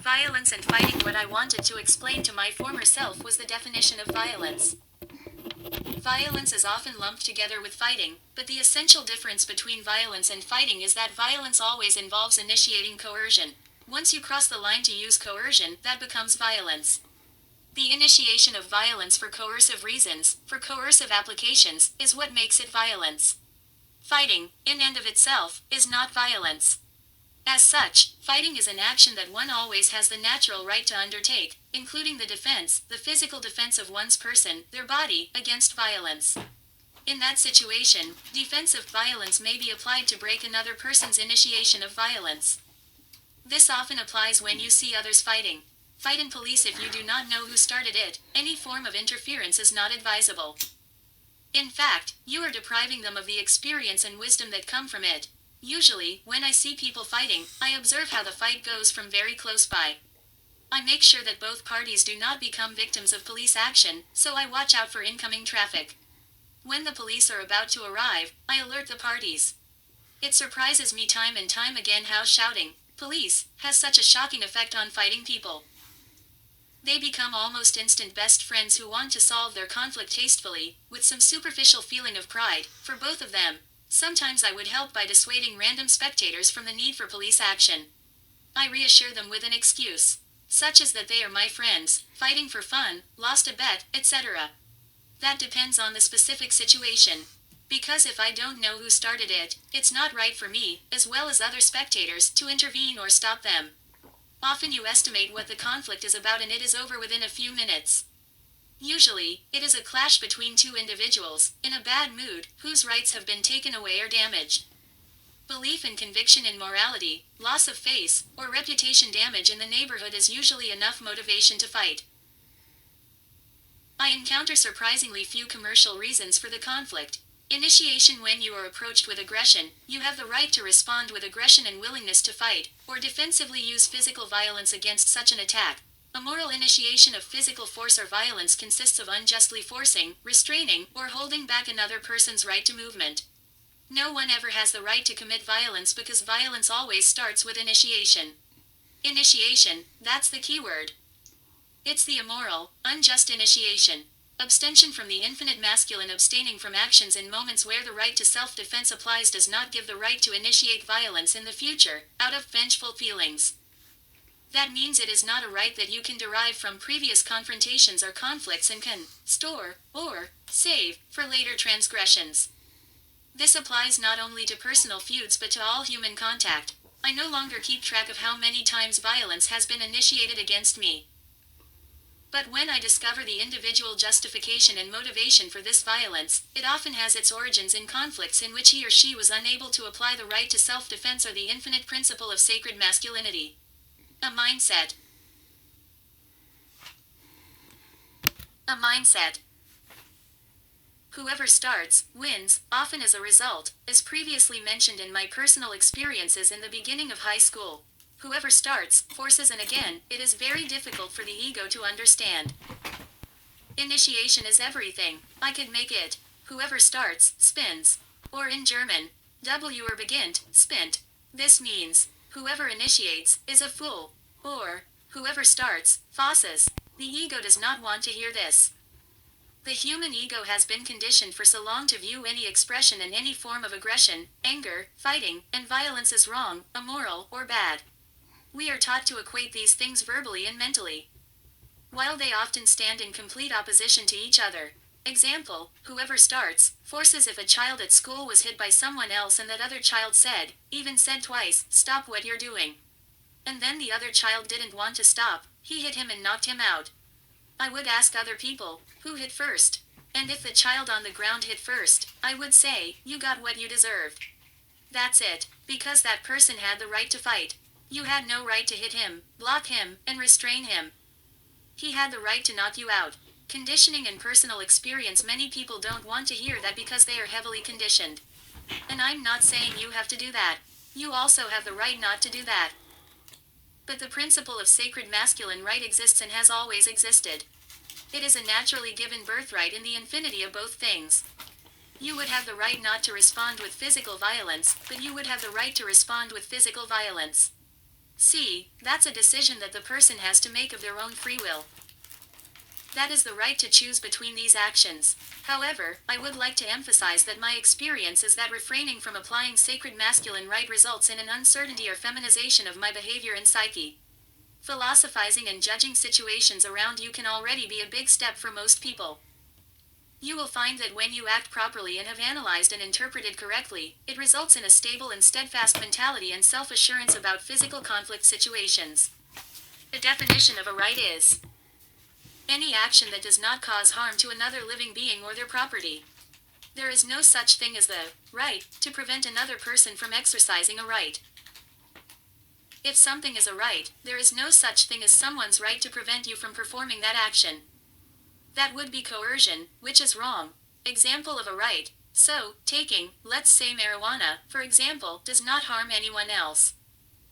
Violence and fighting. What I wanted to explain to my former self was the definition of violence. Violence is often lumped together with fighting, but the essential difference between violence and fighting is that violence always involves initiating coercion. Once you cross the line to use coercion, that becomes violence. The initiation of violence for coercive reasons, for coercive applications, is what makes it violence. Fighting, in and of itself, is not violence. As such, fighting is an action that one always has the natural right to undertake, including the defense, the physical defense of one's person, their body, against violence. In that situation, defensive violence may be applied to break another person's initiation of violence. This often applies when you see others fighting. Fight in police if you do not know who started it. Any form of interference is not advisable. In fact, you are depriving them of the experience and wisdom that come from it. Usually, when I see people fighting, I observe how the fight goes from very close by. I make sure that both parties do not become victims of police action, so I watch out for incoming traffic. When the police are about to arrive, I alert the parties. It surprises me time and time again how shouting, "Police," has such a shocking effect on fighting people. They become almost instant best friends who want to solve their conflict tastefully, with some superficial feeling of pride, for both of them. Sometimes I would help by dissuading random spectators from the need for police action. I reassure them with an excuse, such as that they are my friends, fighting for fun, lost a bet, etc. That depends on the specific situation. Because if I don't know who started it, it's not right for me, as well as other spectators, to intervene or stop them. Often you estimate what the conflict is about and it is over within a few minutes. Usually, it is a clash between two individuals, in a bad mood, whose rights have been taken away or damaged. Belief and conviction in morality, loss of face, or reputation damage in the neighborhood is usually enough motivation to fight. I encounter surprisingly few commercial reasons for the conflict. Initiation. When you are approached with aggression, you have the right to respond with aggression and willingness to fight, or defensively use physical violence against such an attack. A moral initiation of physical force or violence consists of unjustly forcing, restraining, or holding back another person's right to movement. No one ever has the right to commit violence because violence always starts with initiation. Initiation, that's the key word. It's the immoral, unjust initiation. Abstention from the infinite masculine. Abstaining from actions in moments where the right to self-defense applies does not give the right to initiate violence in the future, out of vengeful feelings. That means it is not a right that you can derive from previous confrontations or conflicts and can store, or save, for later transgressions. This applies not only to personal feuds but to all human contact. I no longer keep track of how many times violence has been initiated against me. But when I discover the individual justification and motivation for this violence, it often has its origins in conflicts in which he or she was unable to apply the right to self-defense or the infinite principle of sacred masculinity. A mindset. A mindset. Whoever starts, wins, often as a result, as previously mentioned in my personal experiences in the beginning of high school. Whoever starts, forces, and again, it is very difficult for the ego to understand. Initiation is everything. I could make it, whoever starts, spins. Or in German, W er beginnt, spint. This means, whoever initiates, is a fool. Or, whoever starts, fosses. The ego does not want to hear this. The human ego has been conditioned for so long to view any expression and any form of aggression, anger, fighting, and violence as wrong, immoral, or bad. We are taught to equate these things verbally and mentally, while they often stand in complete opposition to each other. Example, whoever starts, forces. If a child at school was hit by someone else and that other child said, even said twice, "Stop what you're doing," and then the other child didn't want to stop, he hit him and knocked him out. I would ask other people, who hit first? And if the child on the ground hit first, I would say, you got what you deserved. That's it, because that person had the right to fight. You had no right to hit him, block him, and restrain him. He had the right to knock you out. Conditioning and personal experience. Many people don't want to hear that because they are heavily conditioned. And I'm not saying you have to do that. You also have the right not to do that. But the principle of sacred masculine right exists and has always existed. It is a naturally given birthright in the infinity of both things. You would have the right not to respond with physical violence, but you would have the right to respond with physical violence. C. That's a decision that the person has to make of their own free will. That is the right to choose between these actions. However, I would like to emphasize that my experience is that refraining from applying sacred masculine right results in an uncertainty or feminization of my behavior and psyche. Philosophizing and judging situations around you can already be a big step for most people. You will find that when you act properly and have analyzed and interpreted correctly, it results in a stable and steadfast mentality and self-assurance about physical conflict situations. The definition of a right is any action that does not cause harm to another living being or their property. There is no such thing as the right to prevent another person from exercising a right. If something is a right, there is no such thing as someone's right to prevent you from performing that action. That would be coercion, which is wrong. Example of a right. So, taking, let's say marijuana, for example, does not harm anyone else.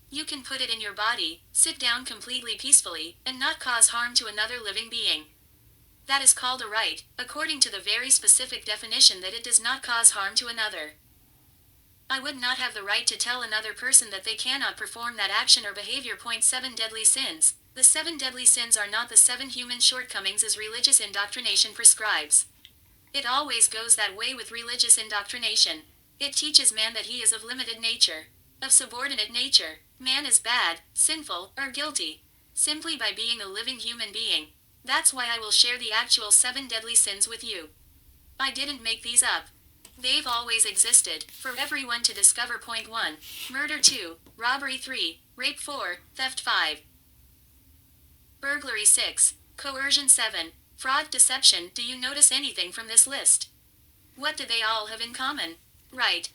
You can put it in your body, sit down completely peacefully, and not cause harm to another living being. That is called a right, according to the very specific definition that it does not cause harm to another. I would not have the right to tell another person that they cannot perform that action or behavior. 7 Deadly Sins. The 7 deadly sins are not the 7 human shortcomings as religious indoctrination prescribes. It always goes that way with religious indoctrination. It teaches man that he is of limited nature, of subordinate nature. Man is bad, sinful, or guilty, simply by being a living human being. That's why I will share the actual 7 deadly sins with you. I didn't make these up. They've always existed, for everyone to discover. 1. Murder 2, robbery 3, rape 4, theft 5. Burglary 6, coercion 7, fraud, deception. Do you notice anything from this list? What do they all have in common? Right.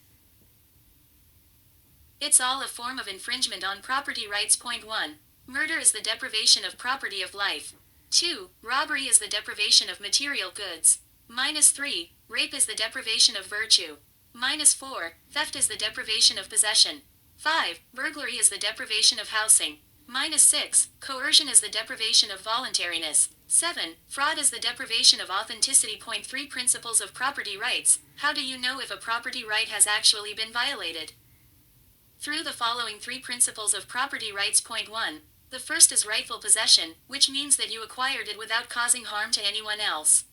It's all a form of infringement on property rights. 1. Murder is the deprivation of property of life. 2. Robbery is the deprivation of material goods. -3. Rape is the deprivation of virtue. -4. Theft is the deprivation of possession. 5. Burglary is the deprivation of housing. -6. Coercion is the deprivation of voluntariness. 7. Fraud is the deprivation of authenticity. 3. Principles of property rights. How do you know if a property right has actually been violated? Through the following 3 principles of property rights. 1. The first is rightful possession, which means that you acquired it without causing harm to anyone else.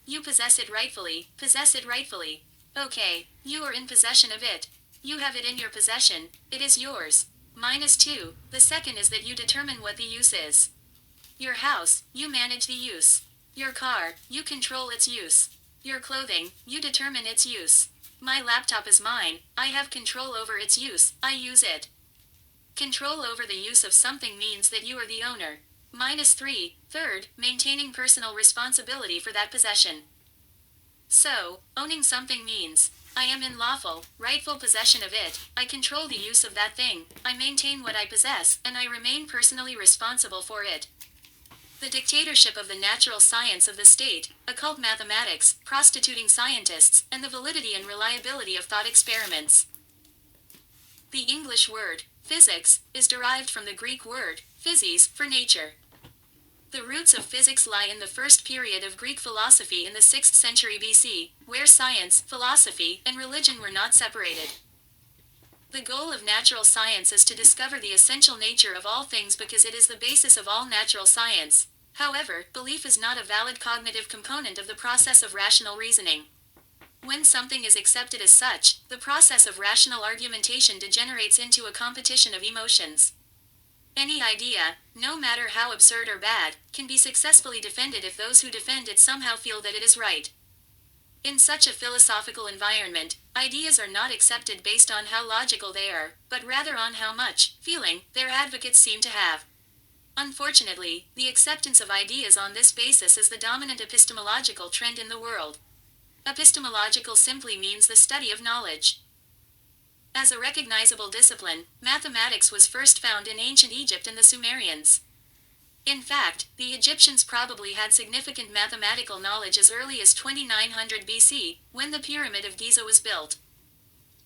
You possess it rightfully, possess it rightfully. Okay, you are in possession of it. You have it in your possession, it is yours. -2, the second is that you determine what the use is. Your house, you manage the use. Your car, you control its use. Your clothing, you determine its use. My laptop is mine, I have control over its use, I use it. Control over the use of something means that you are the owner. -3, third, maintaining personal responsibility for that possession. So, owning something means, I am in lawful, rightful possession of it, I control the use of that thing, I maintain what I possess, and I remain personally responsible for it. The dictatorship of the natural science of the state, occult mathematics, prostituting scientists, and the validity and reliability of thought experiments. The English word, physics, is derived from the Greek word, physis, for nature. The roots of physics lie in the first period of Greek philosophy in the 6th century BC, where science, philosophy, and religion were not separated. The goal of natural science is to discover the essential nature of all things because it is the basis of all natural science. However, belief is not a valid cognitive component of the process of rational reasoning. When something is accepted as such, the process of rational argumentation degenerates into a competition of emotions. Any idea, no matter how absurd or bad, can be successfully defended if those who defend it somehow feel that it is right. In such a philosophical environment, ideas are not accepted based on how logical they are, but rather on how much feeling their advocates seem to have. Unfortunately, the acceptance of ideas on this basis is the dominant epistemological trend in the world. Epistemological simply means the study of knowledge. As a recognizable discipline, mathematics was first found in ancient Egypt and the Sumerians. In fact, the Egyptians probably had significant mathematical knowledge as early as 2900 BC, when the Pyramid of Giza was built.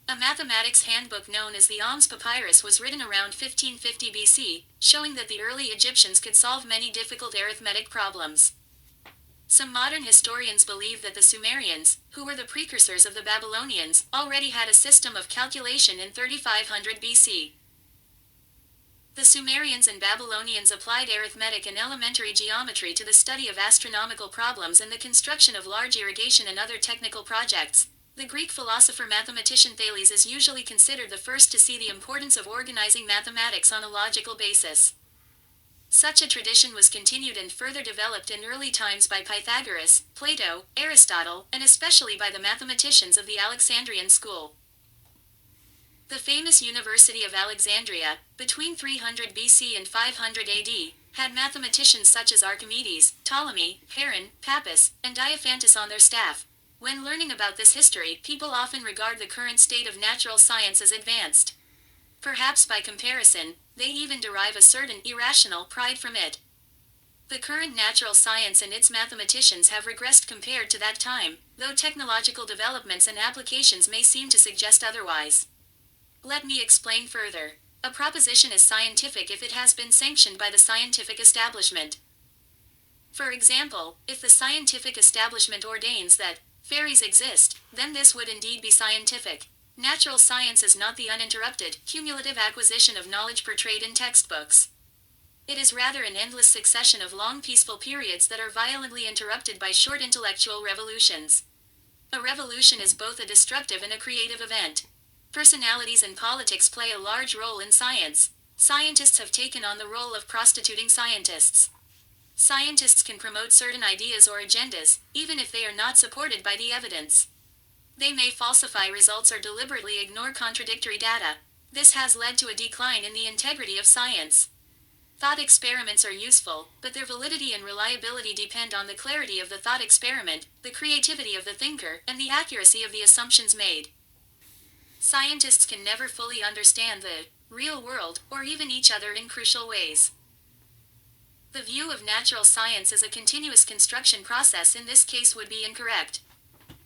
A mathematics handbook known as the Oms Papyrus was written around 1550 BC, showing that the early Egyptians could solve many difficult arithmetic problems. Some modern historians believe that the Sumerians, who were the precursors of the Babylonians, already had a system of calculation in 3500 BC. The Sumerians and Babylonians applied arithmetic and elementary geometry to the study of astronomical problems and the construction of large irrigation and other technical projects. The Greek philosopher-mathematician Thales is usually considered the first to see the importance of organizing mathematics on a logical basis. Such a tradition was continued and further developed in early times by Pythagoras, Plato, Aristotle, and especially by the mathematicians of the Alexandrian school. The famous University of Alexandria, between 300 BC and 500 AD, had mathematicians such as Archimedes, Ptolemy, Heron, Pappus, and Diophantus on their staff. When learning about this history, people often regard the current state of natural science as advanced. Perhaps by comparison, they even derive a certain irrational pride from it. The current natural science and its mathematicians have regressed compared to that time, though technological developments and applications may seem to suggest otherwise. Let me explain further. A proposition is scientific if it has been sanctioned by the scientific establishment. For example, if the scientific establishment ordains that fairies exist, then this would indeed be scientific. Natural science is not the uninterrupted, cumulative acquisition of knowledge portrayed in textbooks. It is rather an endless succession of long peaceful periods that are violently interrupted by short intellectual revolutions. A revolution is both a destructive and a creative event. Personalities and politics play a large role in science. Scientists have taken on the role of prostituting scientists. Scientists can promote certain ideas or agendas, even if they are not supported by the evidence. They may falsify results or deliberately ignore contradictory data. This has led to a decline in the integrity of science. Thought experiments are useful, but their validity and reliability depend on the clarity of the thought experiment, the creativity of the thinker, and the accuracy of the assumptions made. Scientists can never fully understand the real world, or even each other in crucial ways. The view of natural science as a continuous construction process in this case would be incorrect.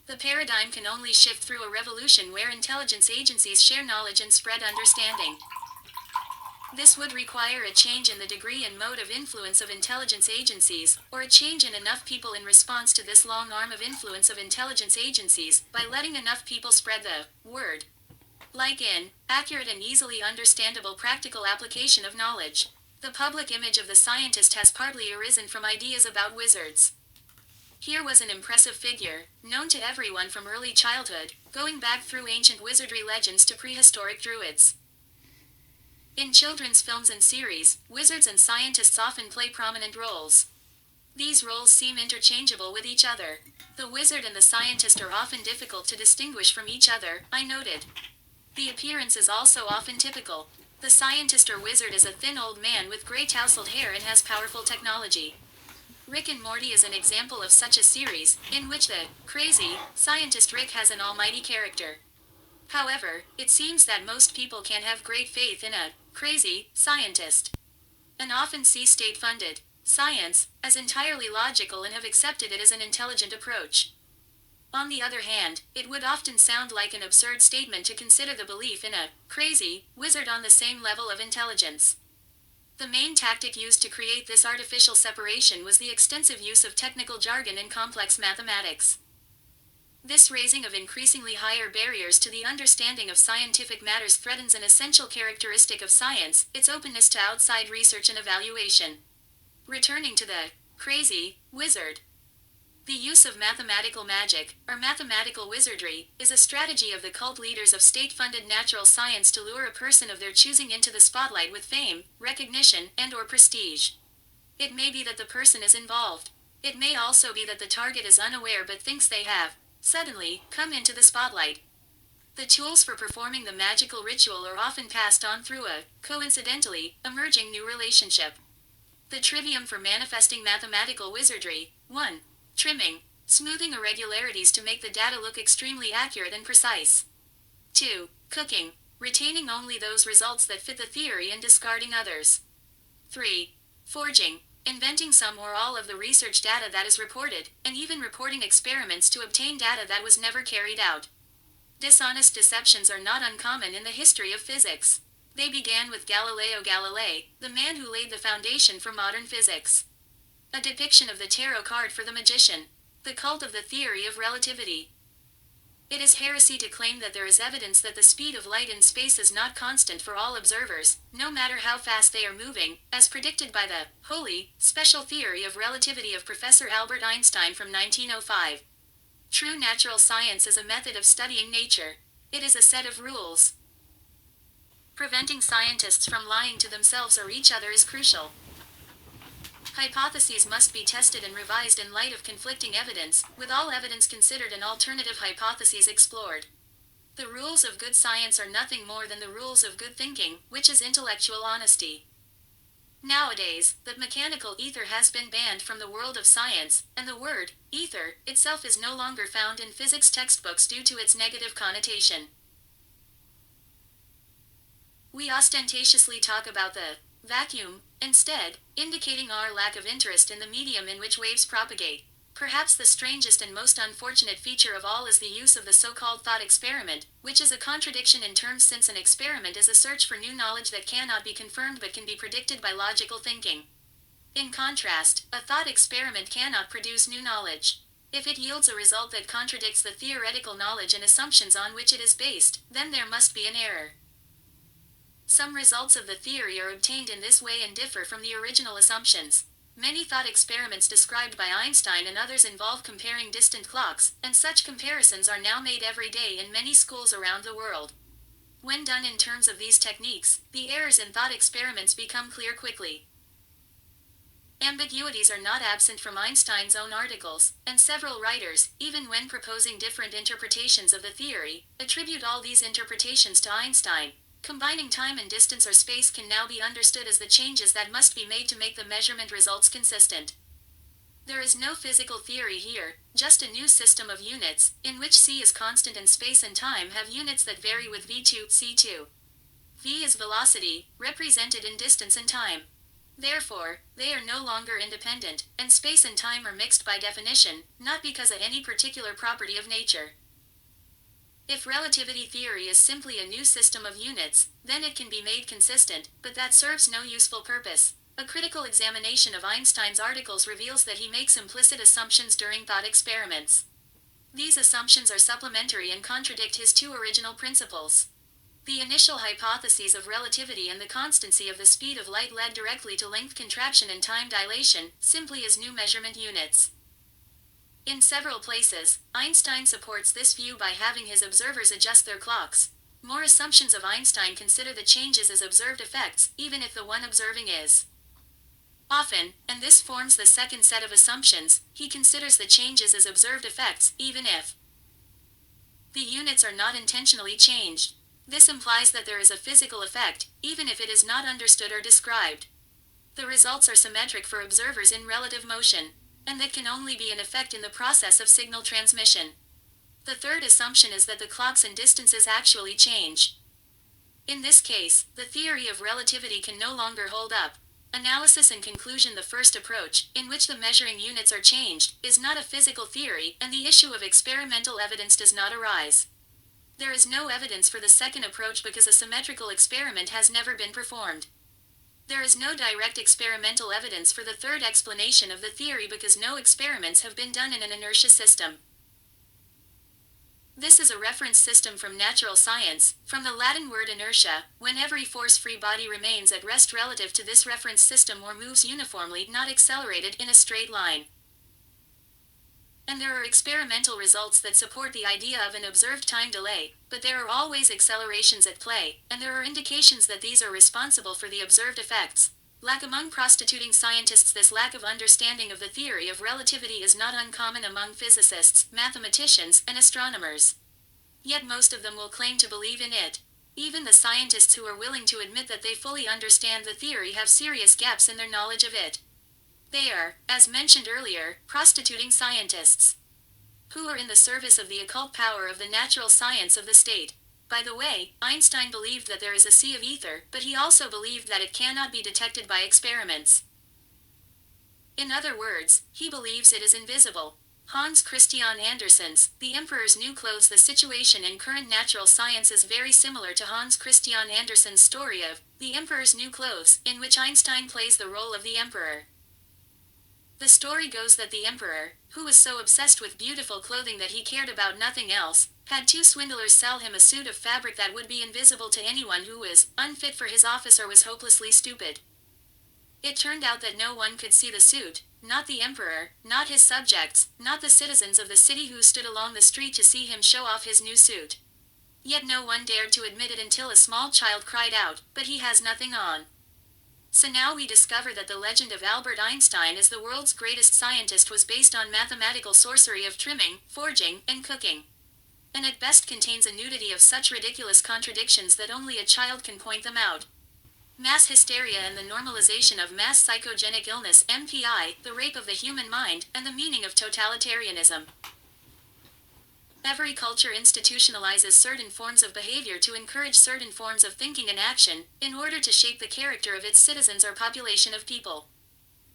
The paradigm can only shift through a revolution where intelligence agencies share knowledge and spread understanding. This would require a change in the degree and mode of influence of intelligence agencies, or a change in enough people in response to this long arm of influence of intelligence agencies, by letting enough people spread the word. Like in accurate and easily understandable practical application of knowledge. The public image of the scientist has partly arisen from ideas about wizards. Here was an impressive figure, known to everyone from early childhood, going back through ancient wizardry legends to prehistoric druids. In children's films and series, wizards and scientists often play prominent roles. These roles seem interchangeable with each other. The wizard and the scientist are often difficult to distinguish from each other, I noted. The appearance is also often typical. The scientist or wizard is a thin old man with gray tousled hair and has powerful technology. Rick and Morty is an example of such a series, in which the crazy scientist Rick has an almighty character. However, it seems that most people can have great faith in a crazy scientist, and often see state-funded science as entirely logical and have accepted it as an intelligent approach. On the other hand, it would often sound like an absurd statement to consider the belief in a crazy wizard on the same level of intelligence. The main tactic used to create this artificial separation was the extensive use of technical jargon in complex mathematics. This raising of increasingly higher barriers to the understanding of scientific matters threatens an essential characteristic of science, its openness to outside research and evaluation. Returning to the crazy wizard. The use of mathematical magic, or mathematical wizardry, is a strategy of the cult leaders of state-funded natural science to lure a person of their choosing into the spotlight with fame, recognition, and/or prestige. It may be that the person is involved. It may also be that the target is unaware but thinks they have, suddenly, come into the spotlight. The tools for performing the magical ritual are often passed on through a, coincidentally, emerging new relationship. The trivium for manifesting mathematical wizardry. 1. Trimming, smoothing irregularities to make the data look extremely accurate and precise. 2. Cooking, retaining only those results that fit the theory and discarding others. 3. Forging, inventing some or all of the research data that is reported, and even reporting experiments to obtain data that was never carried out. Dishonest deceptions are not uncommon in the history of physics. They began with Galileo Galilei, the man who laid the foundation for modern physics. A depiction of the tarot card for the magician. The cult of the theory of relativity. It is heresy to claim that there is evidence that the speed of light in space is not constant for all observers, no matter how fast they are moving, as predicted by the holy, special theory of relativity of Professor Albert Einstein from 1905. True natural science is a method of studying nature. It is a set of rules. Preventing scientists from lying to themselves or each other is crucial. Hypotheses must be tested and revised in light of conflicting evidence, with all evidence considered and alternative hypotheses explored. The rules of good science are nothing more than the rules of good thinking, which is intellectual honesty. Nowadays, the mechanical ether has been banned from the world of science, and the word, ether, itself is no longer found in physics textbooks due to its negative connotation. We ostentatiously talk about the vacuum, instead, indicating our lack of interest in the medium in which waves propagate. Perhaps the strangest and most unfortunate feature of all is the use of the so-called thought experiment, which is a contradiction in terms since an experiment is a search for new knowledge that cannot be confirmed but can be predicted by logical thinking. In contrast, a thought experiment cannot produce new knowledge. If it yields a result that contradicts the theoretical knowledge and assumptions on which it is based, then there must be an error. Some results of the theory are obtained in this way and differ from the original assumptions. Many thought experiments described by Einstein and others involve comparing distant clocks, and such comparisons are now made every day in many schools around the world. When done in terms of these techniques, the errors in thought experiments become clear quickly. Ambiguities are not absent from Einstein's own articles, and several writers, even when proposing different interpretations of the theory, attribute all these interpretations to Einstein. Combining time and distance or space can now be understood as the changes that must be made to make the measurement results consistent. There is no physical theory here, just a new system of units, in which c is constant and space and time have units that vary with v2, c2. V is velocity, represented in distance and time. Therefore, they are no longer independent, and space and time are mixed by definition, not because of any particular property of nature. If relativity theory is simply a new system of units, then it can be made consistent, but that serves no useful purpose. A critical examination of Einstein's articles reveals that he makes implicit assumptions during thought experiments. These assumptions are supplementary and contradict his two original principles. The initial hypotheses of relativity and the constancy of the speed of light led directly to length contraction and time dilation, simply as new measurement units. In several places, Einstein supports this view by having his observers adjust their clocks. More assumptions of Einstein consider the changes as observed effects, even if the one observing is. Often, and this forms the second set of assumptions, he considers the changes as observed effects, even if the units are not intentionally changed. This implies that there is a physical effect, even if it is not understood or described. The results are symmetric for observers in relative motion, and that can only be an effect in the process of signal transmission. The third assumption is that the clocks and distances actually change. In this case, the theory of relativity can no longer hold up. Analysis and conclusion. The first approach, in which the measuring units are changed, is not a physical theory, and the issue of experimental evidence does not arise. There is no evidence for the second approach because a symmetrical experiment has never been performed. There is no direct experimental evidence for the third explanation of the theory because no experiments have been done in an inertia system. This is a reference system from natural science, from the Latin word inertia, when every force-free body remains at rest relative to this reference system or moves uniformly, not accelerated, in a straight line. And there are experimental results that support the idea of an observed time delay, but there are always accelerations at play, and there are indications that these are responsible for the observed effects. Among prostituting scientists, this lack of understanding of the theory of relativity is not uncommon among physicists, mathematicians, and astronomers. Yet most of them will claim to believe in it. Even the scientists who are willing to admit that they fully understand the theory have serious gaps in their knowledge of it. They are, as mentioned earlier, prostituting scientists, who are in the service of the occult power of the natural science of the state. By the way, Einstein believed that there is a sea of ether, but he also believed that it cannot be detected by experiments. In other words, he believes it is invisible. Hans Christian Andersen's The Emperor's New Clothes. The situation in current natural science is very similar to Hans Christian Andersen's story of The Emperor's New Clothes, in which Einstein plays the role of the emperor. The story goes that the emperor, who was so obsessed with beautiful clothing that he cared about nothing else, had two swindlers sell him a suit of fabric that would be invisible to anyone who was unfit for his office or was hopelessly stupid. It turned out that no one could see the suit, not the emperor, not his subjects, not the citizens of the city who stood along the street to see him show off his new suit. Yet no one dared to admit it until a small child cried out, "But he has nothing on." So now we discover that the legend of Albert Einstein as the world's greatest scientist was based on mathematical sorcery of trimming, forging, and cooking. And at best contains a nudity of such ridiculous contradictions that only a child can point them out. Mass hysteria and the normalization of mass psychogenic illness (MPI), the rape of the human mind, and the meaning of totalitarianism. Every culture institutionalizes certain forms of behavior to encourage certain forms of thinking and action, in order to shape the character of its citizens or population of people.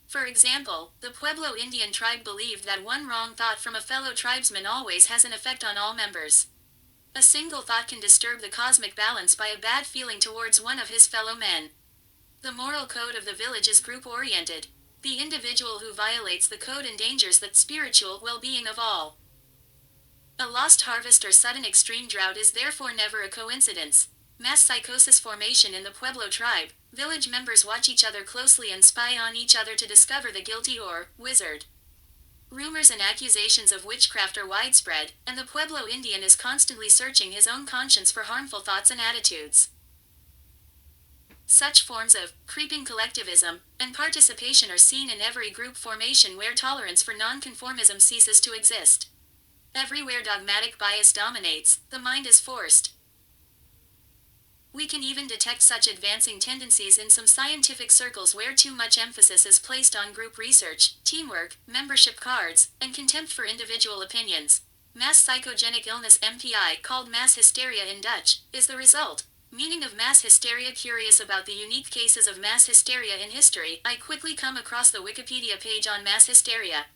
For example, the Pueblo Indian tribe believed that one wrong thought from a fellow tribesman always has an effect on all members. A single thought can disturb the cosmic balance by a bad feeling towards one of his fellow men. The moral code of the village is group-oriented. The individual who violates the code endangers the spiritual well-being of all. A lost harvest or sudden extreme drought is therefore never a coincidence. Mass psychosis formation in the Pueblo tribe, village members watch each other closely and spy on each other to discover the guilty or wizard. Rumors and accusations of witchcraft are widespread, and the Pueblo Indian is constantly searching his own conscience for harmful thoughts and attitudes. Such forms of creeping collectivism and participation are seen in every group formation where tolerance for nonconformism ceases to exist. Everywhere dogmatic bias dominates, the mind is forced. We can even detect such advancing tendencies in some scientific circles where too much emphasis is placed on group research, teamwork, membership cards, and contempt for individual opinions. Mass psychogenic illness (MPI), called mass hysteria in Dutch, is the result. Meaning of mass hysteria. Curious about the unique cases of mass hysteria in history, I quickly come across the Wikipedia page on mass hysteria.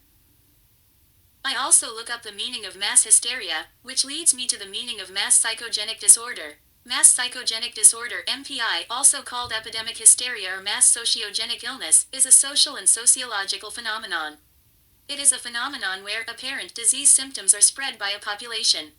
I also look up the meaning of mass hysteria, which leads me to the meaning of mass psychogenic disorder. Mass psychogenic disorder (MPI), also called epidemic hysteria or mass sociogenic illness, is a social and sociological phenomenon. It is a phenomenon where apparent disease symptoms are spread by a population.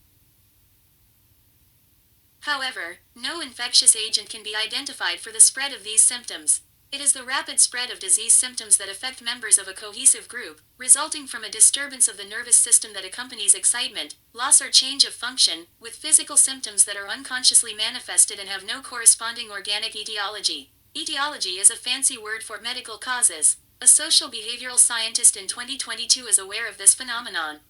However, no infectious agent can be identified for the spread of these symptoms. It is the rapid spread of disease symptoms that affect members of a cohesive group, resulting from a disturbance of the nervous system that accompanies excitement, loss or change of function, with physical symptoms that are unconsciously manifested and have no corresponding organic etiology. Etiology is a fancy word for medical causes. A social behavioral scientist in 2022 is aware of this phenomenon.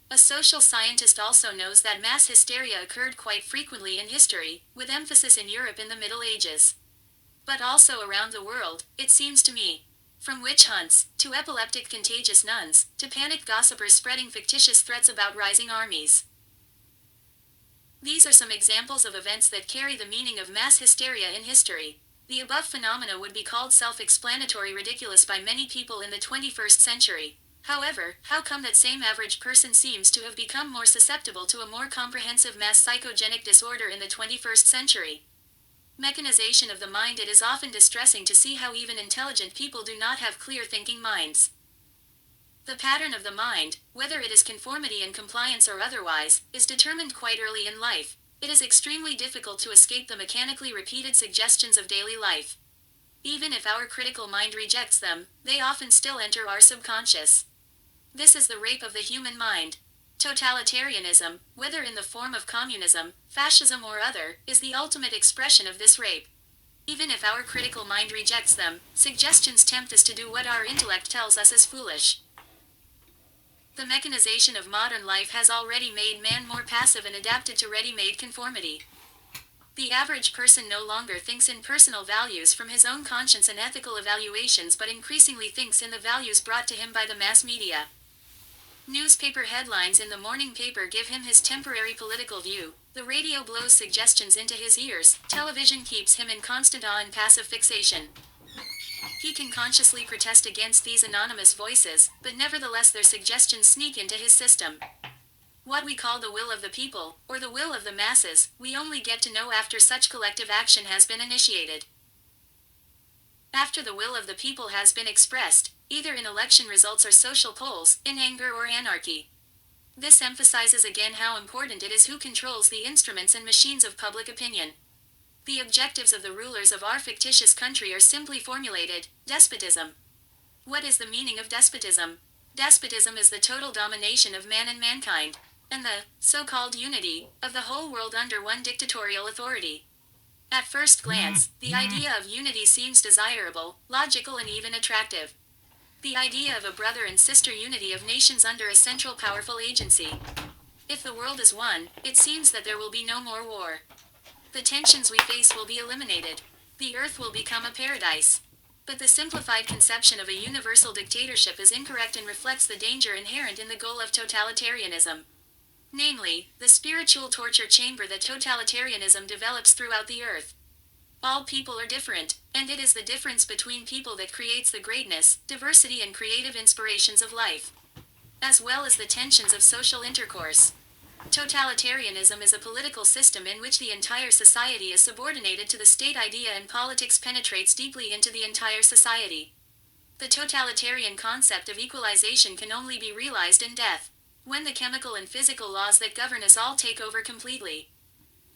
A social scientist also knows that mass hysteria occurred quite frequently in history, with emphasis in Europe in the Middle Ages. But also around the world, it seems to me. From witch hunts, to epileptic contagious nuns, to panicked gossipers spreading fictitious threats about rising armies. These are some examples of events that carry the meaning of mass hysteria in history. The above phenomena would be called self-explanatory ridiculous by many people in the 21st century. However, how come that same average person seems to have become more susceptible to a more comprehensive mass psychogenic disorder in the 21st century? Mechanization of the mind. It is often distressing to see how even intelligent people do not have clear thinking minds. The pattern of the mind, whether it is conformity and compliance or otherwise, is determined quite early in life. It is extremely difficult to escape the mechanically repeated suggestions of daily life. Even if our critical mind rejects them, they often still enter our subconscious. This is the rape of the human mind. Totalitarianism, whether in the form of communism, fascism or other, is the ultimate expression of this rape. Even if our critical mind rejects them, suggestions tempt us to do what our intellect tells us is foolish. The mechanization of modern life has already made man more passive and adapted to ready-made conformity. The average person no longer thinks in personal values from his own conscience and ethical evaluations, but increasingly thinks in the values brought to him by the mass media. Newspaper headlines in the morning paper give him his temporary political view, the radio blows suggestions into his ears, television keeps him in constant awe and passive fixation. He can consciously protest against these anonymous voices, but nevertheless their suggestions sneak into his system. What we call the will of the people, or the will of the masses, we only get to know after such collective action has been initiated. After the will of the people has been expressed, either in election results or social polls, in anger or anarchy. This emphasizes again how important it is who controls the instruments and machines of public opinion. The objectives of the rulers of our fictitious country are simply formulated: despotism. What is the meaning of despotism? Despotism is the total domination of man and mankind, and the so-called unity of the whole world under one dictatorial authority. At first glance, the idea of unity seems desirable, logical, and even attractive. The idea of a brother and sister unity of nations under a central powerful agency. If the world is one, it seems that there will be no more war. The tensions we face will be eliminated. The earth will become a paradise. But the simplified conception of a universal dictatorship is incorrect and reflects the danger inherent in the goal of totalitarianism. Namely, the spiritual torture chamber that totalitarianism develops throughout the earth. All people are different, and it is the difference between people that creates the greatness, diversity, and creative inspirations of life, as well as the tensions of social intercourse. Totalitarianism is a political system in which the entire society is subordinated to the state idea, and politics penetrates deeply into the entire society. The totalitarian concept of equalization can only be realized in death, when the chemical and physical laws that govern us all take over completely.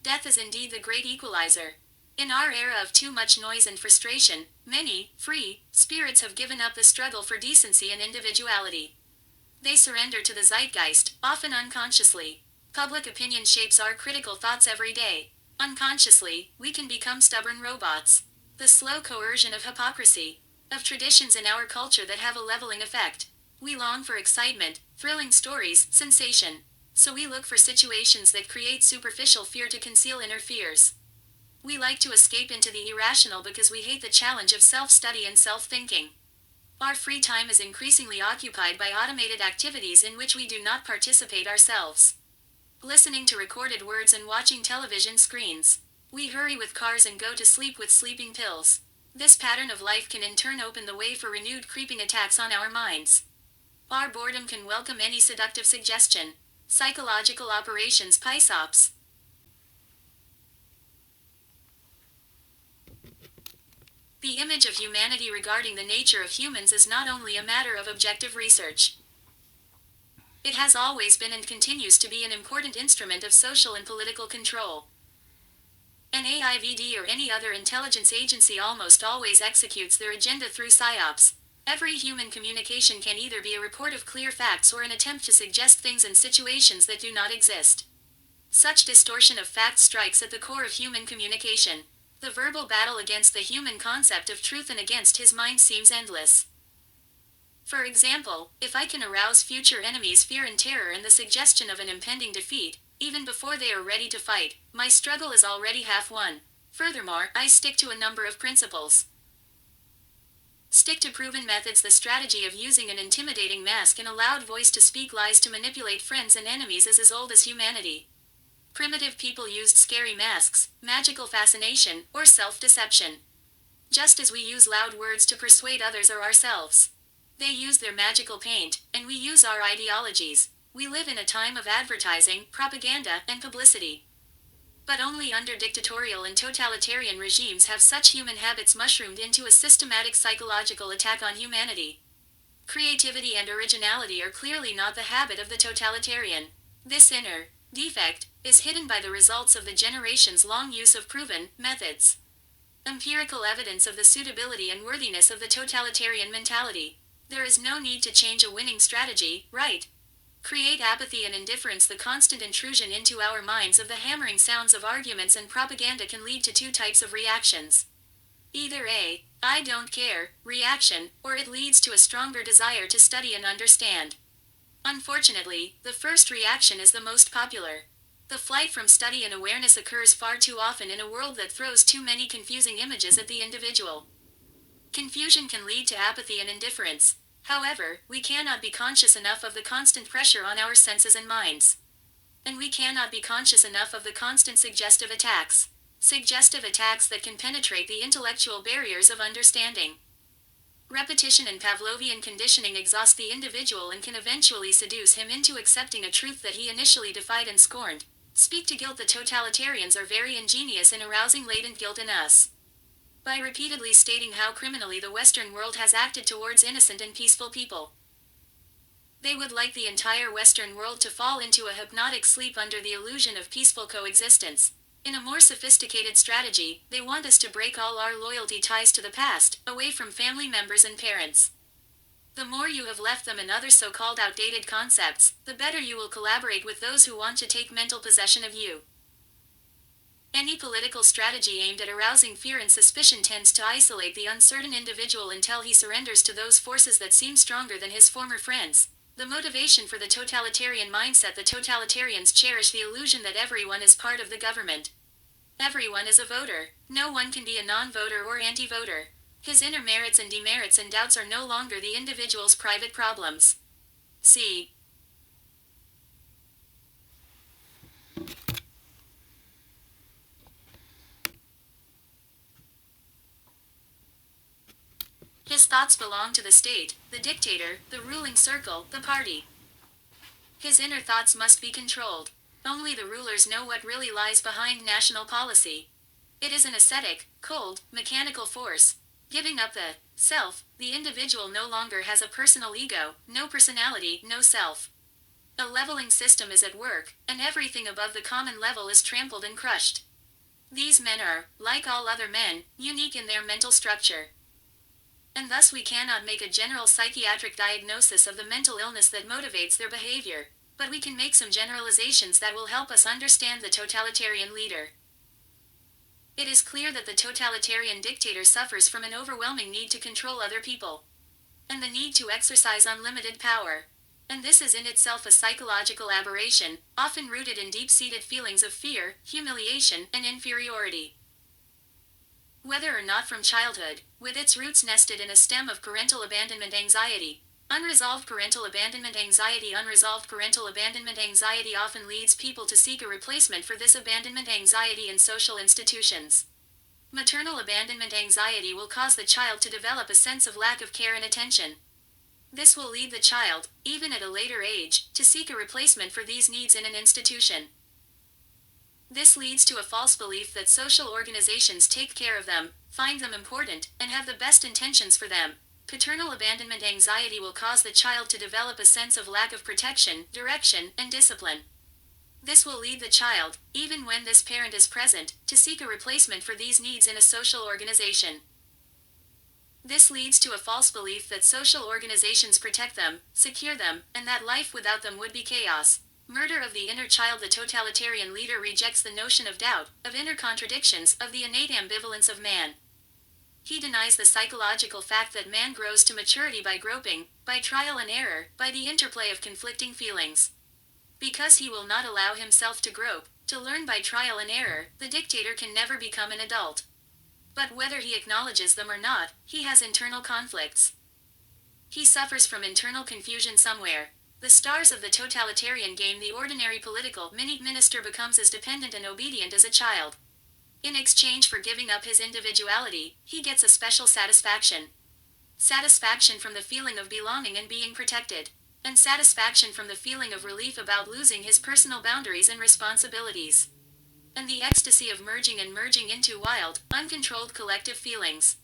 Death is indeed the great equalizer. In our era of too much noise and frustration, many free spirits have given up the struggle for decency and individuality. They surrender to the zeitgeist, often unconsciously. Public opinion shapes our critical thoughts every day. Unconsciously, we can become stubborn robots. The slow coercion of hypocrisy, of traditions in our culture that have a leveling effect. We long for excitement, thrilling stories, sensation. So we look for situations that create superficial fear to conceal inner fears. We like to escape into the irrational because we hate the challenge of self-study and self-thinking. Our free time is increasingly occupied by automated activities in which we do not participate ourselves. Listening to recorded words and watching television screens. We hurry with cars and go to sleep with sleeping pills. This pattern of life can in turn open the way for renewed creeping attacks on our minds. Our boredom can welcome any seductive suggestion. Psychological operations, PSYOPs. The image of humanity regarding the nature of humans is not only a matter of objective research. It has always been and continues to be an important instrument of social and political control. An AIVD or any other intelligence agency almost always executes their agenda through PSYOPs. Every human communication can either be a report of clear facts or an attempt to suggest things and situations that do not exist. Such distortion of facts strikes at the core of human communication. The verbal battle against the human concept of truth and against his mind seems endless. For example, if I can arouse future enemies' fear and terror and the suggestion of an impending defeat, even before they are ready to fight, my struggle is already half won. Furthermore, I stick to a number of principles. Stick to proven methods. The strategy of using an intimidating mask and a loud voice to speak lies to manipulate friends and enemies is as old as humanity. Primitive people used scary masks, magical fascination, or self-deception. Just as we use loud words to persuade others or ourselves. They use their magical paint, and we use our ideologies. We live in a time of advertising, propaganda, and publicity. But only under dictatorial and totalitarian regimes have such human habits mushroomed into a systematic psychological attack on humanity. Creativity and originality are clearly not the habit of the totalitarian. This inner defect is hidden by the results of the generations-long use of proven methods. Empirical evidence of the suitability and worthiness of the totalitarian mentality. There is no need to change a winning strategy, right? Create apathy and indifference. The constant intrusion into our minds of the hammering sounds of arguments and propaganda can lead to two types of reactions. Either a "I don't care" reaction, or it leads to a stronger desire to study and understand. Unfortunately, the first reaction is the most popular. The flight from study and awareness occurs far too often in a world that throws too many confusing images at the individual. Confusion can lead to apathy and indifference. However, we cannot be conscious enough of the constant pressure on our senses and minds. And we cannot be conscious enough of the constant suggestive attacks. Suggestive attacks that can penetrate the intellectual barriers of understanding. Repetition and Pavlovian conditioning exhaust the individual and can eventually seduce him into accepting a truth that he initially defied and scorned. Speak to guilt. The totalitarians are very ingenious in arousing latent guilt in us. by repeatedly stating how criminally the Western world has acted towards innocent and peaceful people. They would like the entire Western world to fall into a hypnotic sleep under the illusion of peaceful coexistence. In a more sophisticated strategy, they want us to break all our loyalty ties to the past, away from family members and parents. The more you have left them and other so-called outdated concepts, the better you will collaborate with those who want to take mental possession of you. Any political strategy aimed at arousing fear and suspicion tends to isolate the uncertain individual until he surrenders to those forces that seem stronger than his former friends. The motivation for the totalitarian mindset: the totalitarians cherish the illusion that everyone is part of the government. Everyone is a voter. No one can be a non-voter or anti-voter. His inner merits and demerits and doubts are no longer the individual's private problems. See. His thoughts belong to the state, the dictator, the ruling circle, the party. His inner thoughts must be controlled. Only the rulers know what really lies behind national policy. It is an ascetic, cold, mechanical force. Giving up the self, the individual no longer has a personal ego, no personality, no self. A leveling system is at work, and everything above the common level is trampled and crushed. These men are, like all other men, unique in their mental structure. And thus we cannot make a general psychiatric diagnosis of the mental illness that motivates their behavior, but we can make some generalizations that will help us understand the totalitarian leader. It is clear that the totalitarian dictator suffers from an overwhelming need to control other people, and the need to exercise unlimited power. And this is in itself a psychological aberration, often rooted in deep-seated feelings of fear, humiliation, and inferiority. Whether or not from childhood, with its roots nested in a stem of parental abandonment anxiety. Unresolved parental abandonment anxiety often leads people to seek a replacement for this abandonment anxiety in social institutions. Maternal abandonment anxiety will cause the child to develop a sense of lack of care and attention. This will lead the child, even at a later age, to seek a replacement for these needs in an institution. This leads to a false belief that social organizations take care of them, find them important, and have the best intentions for them. Paternal abandonment anxiety will cause the child to develop a sense of lack of protection, direction, and discipline. This will lead the child, even when this parent is present, to seek a replacement for these needs in a social organization. This leads to a false belief that social organizations protect them, secure them, and that life without them would be chaos. Murder of the inner child. The totalitarian leader rejects the notion of doubt, of inner contradictions, of the innate ambivalence of man. He denies the psychological fact that man grows to maturity by groping, by trial and error, by the interplay of conflicting feelings. Because he will not allow himself to grope, to learn by trial and error, the dictator can never become an adult. But whether he acknowledges them or not, he has internal conflicts. He suffers from internal confusion somewhere. The stars of the totalitarian game. The ordinary political minister becomes as dependent and obedient as a child. In exchange for giving up his individuality, he gets a special satisfaction. Satisfaction from the feeling of belonging and being protected. And satisfaction from the feeling of relief about losing his personal boundaries and responsibilities. And the ecstasy of merging into wild, uncontrolled collective feelings.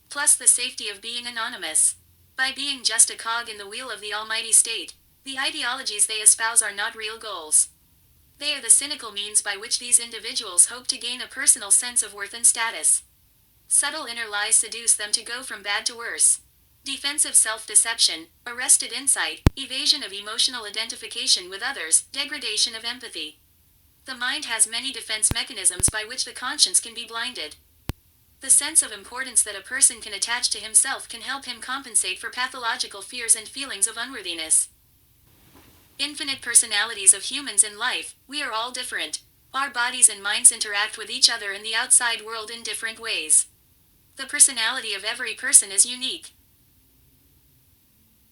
Plus the safety of being anonymous. By being just a cog in the wheel of the almighty state, the ideologies they espouse are not real goals. They are the cynical means by which these individuals hope to gain a personal sense of worth and status. Subtle inner lies seduce them to go from bad to worse. Defensive self-deception, arrested insight, evasion of emotional identification with others, degradation of empathy. The mind has many defense mechanisms by which the conscience can be blinded. The sense of importance that a person can attach to himself can help him compensate for pathological fears and feelings of unworthiness. Infinite personalities of humans in life, we are all different. Our bodies and minds interact with each other and the outside world in different ways. The personality of every person is unique.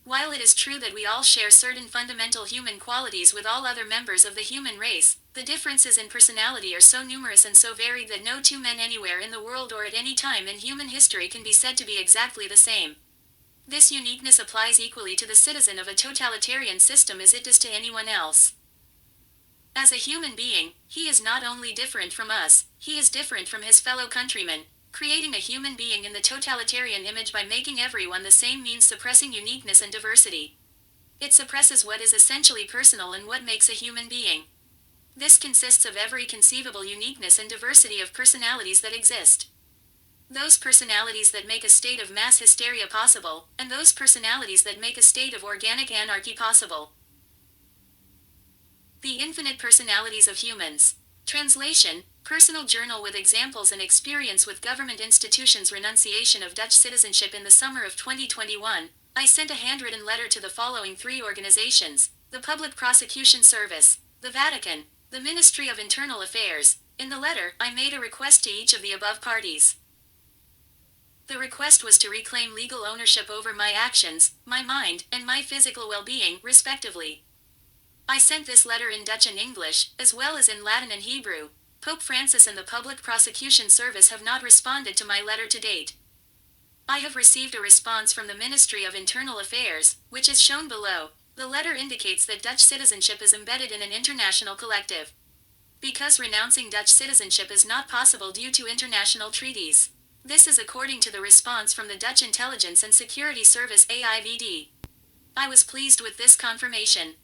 While it is true that we all share certain fundamental human qualities with all other members of the human race, the differences in personality are so numerous and so varied that no two men anywhere in the world or at any time in human history can be said to be exactly the same. This uniqueness applies equally to the citizen of a totalitarian system as it does to anyone else. As a human being, he is not only different from us, he is different from his fellow countrymen. Creating a human being in the totalitarian image by making everyone the same means suppressing uniqueness and diversity. It suppresses what is essentially personal and what makes a human being. This consists of every conceivable uniqueness and diversity of personalities that exist. Those personalities that make a state of mass hysteria possible, and those personalities that make a state of organic anarchy possible. The infinite personalities of humans. Translation, personal journal with examples and experience with government institutions. Renunciation of Dutch citizenship. In the summer of 2021, I sent a handwritten letter to the following 3 organizations: the Public Prosecution Service, the Vatican, the Ministry of Internal Affairs. In the letter, I made a request to each of the above parties. The request was to reclaim legal ownership over my actions, my mind, and my physical well-being, respectively. I sent this letter in Dutch and English, as well as in Latin and Hebrew. Pope Francis and the Public Prosecution Service have not responded to my letter to date. I have received a response from the Ministry of Internal Affairs, which is shown below. The letter indicates that Dutch citizenship is embedded in an international collective. Because renouncing Dutch citizenship is not possible due to international treaties. This is according to the response from the Dutch Intelligence and Security Service AIVD. I was pleased with this confirmation.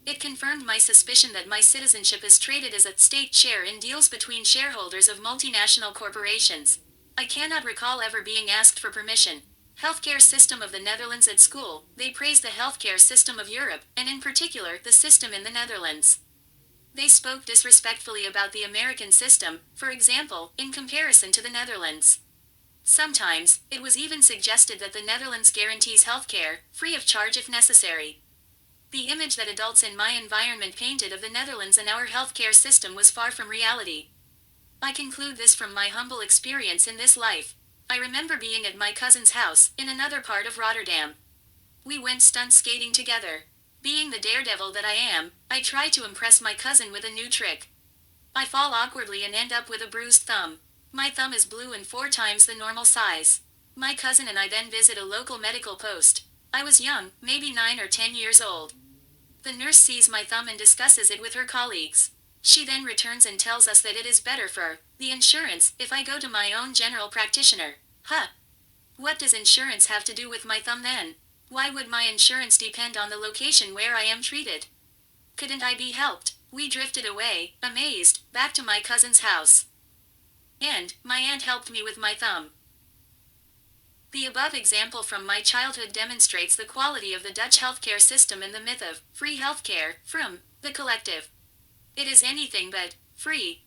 It confirmed my suspicion that my citizenship is traded as a state share in deals between shareholders of multinational corporations. I cannot recall ever being asked for permission. Healthcare system of the Netherlands. At school, they praised the healthcare system of Europe, and in particular, the system in the Netherlands. They spoke disrespectfully about the American system, for example, in comparison to the Netherlands. Sometimes, it was even suggested that the Netherlands guarantees healthcare, free of charge if necessary. The image that adults in my environment painted of the Netherlands and our healthcare system was far from reality. I conclude this from my humble experience in this life. I remember being at my cousin's house, in another part of Rotterdam. We went stunt skating together. Being the daredevil that I am, I try to impress my cousin with a new trick. I fall awkwardly and end up with a bruised thumb. My thumb is blue and 4 times the normal size. My cousin and I then visit a local medical post. I was young, maybe 9 or 10 years old. The nurse sees my thumb and discusses it with her colleagues. She then returns and tells us that it is better for the insurance if I go to my own general practitioner. What does insurance have to do with my thumb then? Why would my insurance depend on the location where I am treated? Couldn't I be helped? We drifted away, amazed, back to my cousin's house. And my aunt helped me with my thumb. The above example from my childhood demonstrates the quality of the Dutch healthcare system and the myth of free healthcare from the collective. It is anything but free.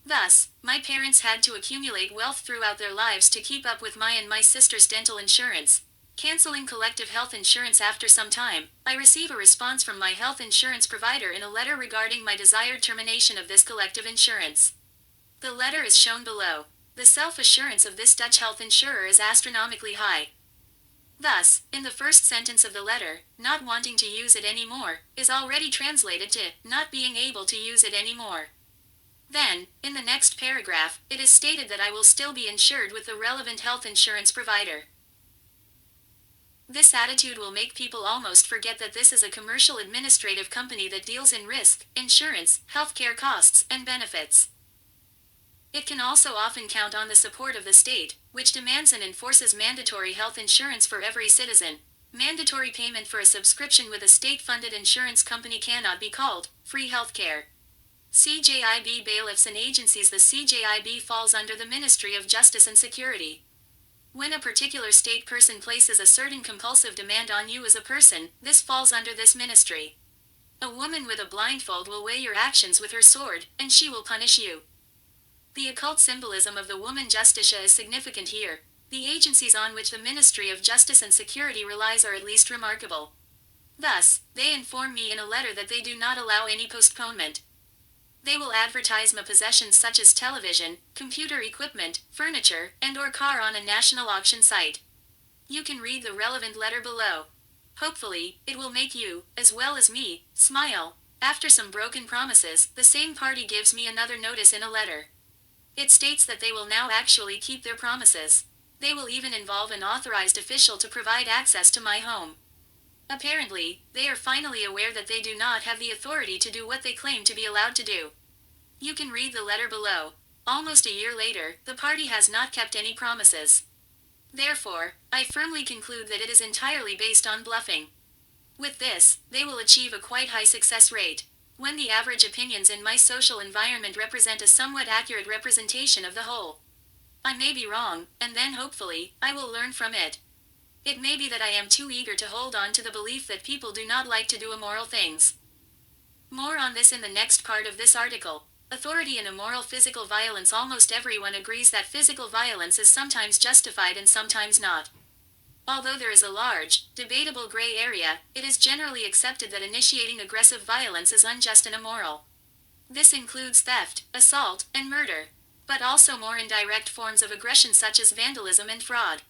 Thus, my parents had to accumulate wealth throughout their lives to keep up with my and my sister's dental insurance. Canceling collective health insurance. After some time, I receive a response from my health insurance provider in a letter regarding my desired termination of this collective insurance. The letter is shown below. The self-assurance of this Dutch health insurer is astronomically high. Thus, in the first sentence of the letter, not wanting to use it anymore, is already translated to not being able to use it anymore. Then, in the next paragraph, it is stated that I will still be insured with the relevant health insurance provider. This attitude will make people almost forget that this is a commercial administrative company that deals in risk, insurance, healthcare costs, and benefits. It can also often count on the support of the state, which demands and enforces mandatory health insurance for every citizen. Mandatory payment for a subscription with a state-funded insurance company cannot be called free healthcare. CJIB bailiffs and agencies. The CJIB falls under the Ministry of Justice and Security. When a particular state person places a certain compulsive demand on you as a person, this falls under this ministry. A woman with a blindfold will weigh your actions with her sword, and she will punish you. The occult symbolism of the woman Justicia is significant here. The agencies on which the Ministry of Justice and Security relies are at least remarkable. Thus, they inform me in a letter that they do not allow any postponement. They will advertise my possessions such as television, computer equipment, furniture, and/or car on a national auction site. You can read the relevant letter below. Hopefully, it will make you, as well as me, smile. After some broken promises, the same party gives me another notice in a letter. It states that they will now actually keep their promises. They will even involve an authorized official to provide access to my home. Apparently, they are finally aware that they do not have the authority to do what they claim to be allowed to do. You can read the letter below. almost a year later, the party has not kept any promises. Therefore, I firmly conclude that it is entirely based on bluffing. With this, they will achieve a quite high success rate. When the average opinions in my social environment represent a somewhat accurate representation of the whole. I may be wrong, and then hopefully, I will learn from it. It may be that I am too eager to hold on to the belief that people do not like to do immoral things. More on this in the next part of this article. Authority and immoral physical violence. Almost everyone agrees that physical violence is sometimes justified and sometimes not. Although there is a large, debatable gray area, it is generally accepted that initiating aggressive violence is unjust and immoral. This includes theft, assault, and murder, but also more indirect forms of aggression such as vandalism and fraud.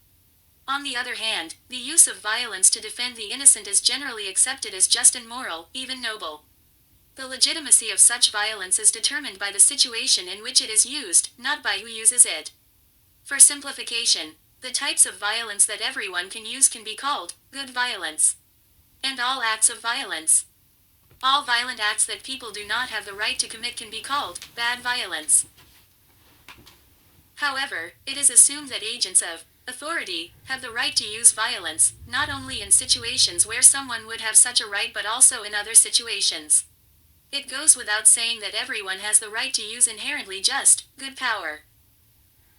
On the other hand, the use of violence to defend the innocent is generally accepted as just and moral, even noble. The legitimacy of such violence is determined by the situation in which it is used, not by who uses it. For simplification, the types of violence that everyone can use can be called good violence. And all acts of violence. All violent acts that people do not have the right to commit can be called bad violence. However, it is assumed that agents of authority have the right to use violence, not only in situations where someone would have such a right but also in other situations. It goes without saying that everyone has the right to use inherently just, good power.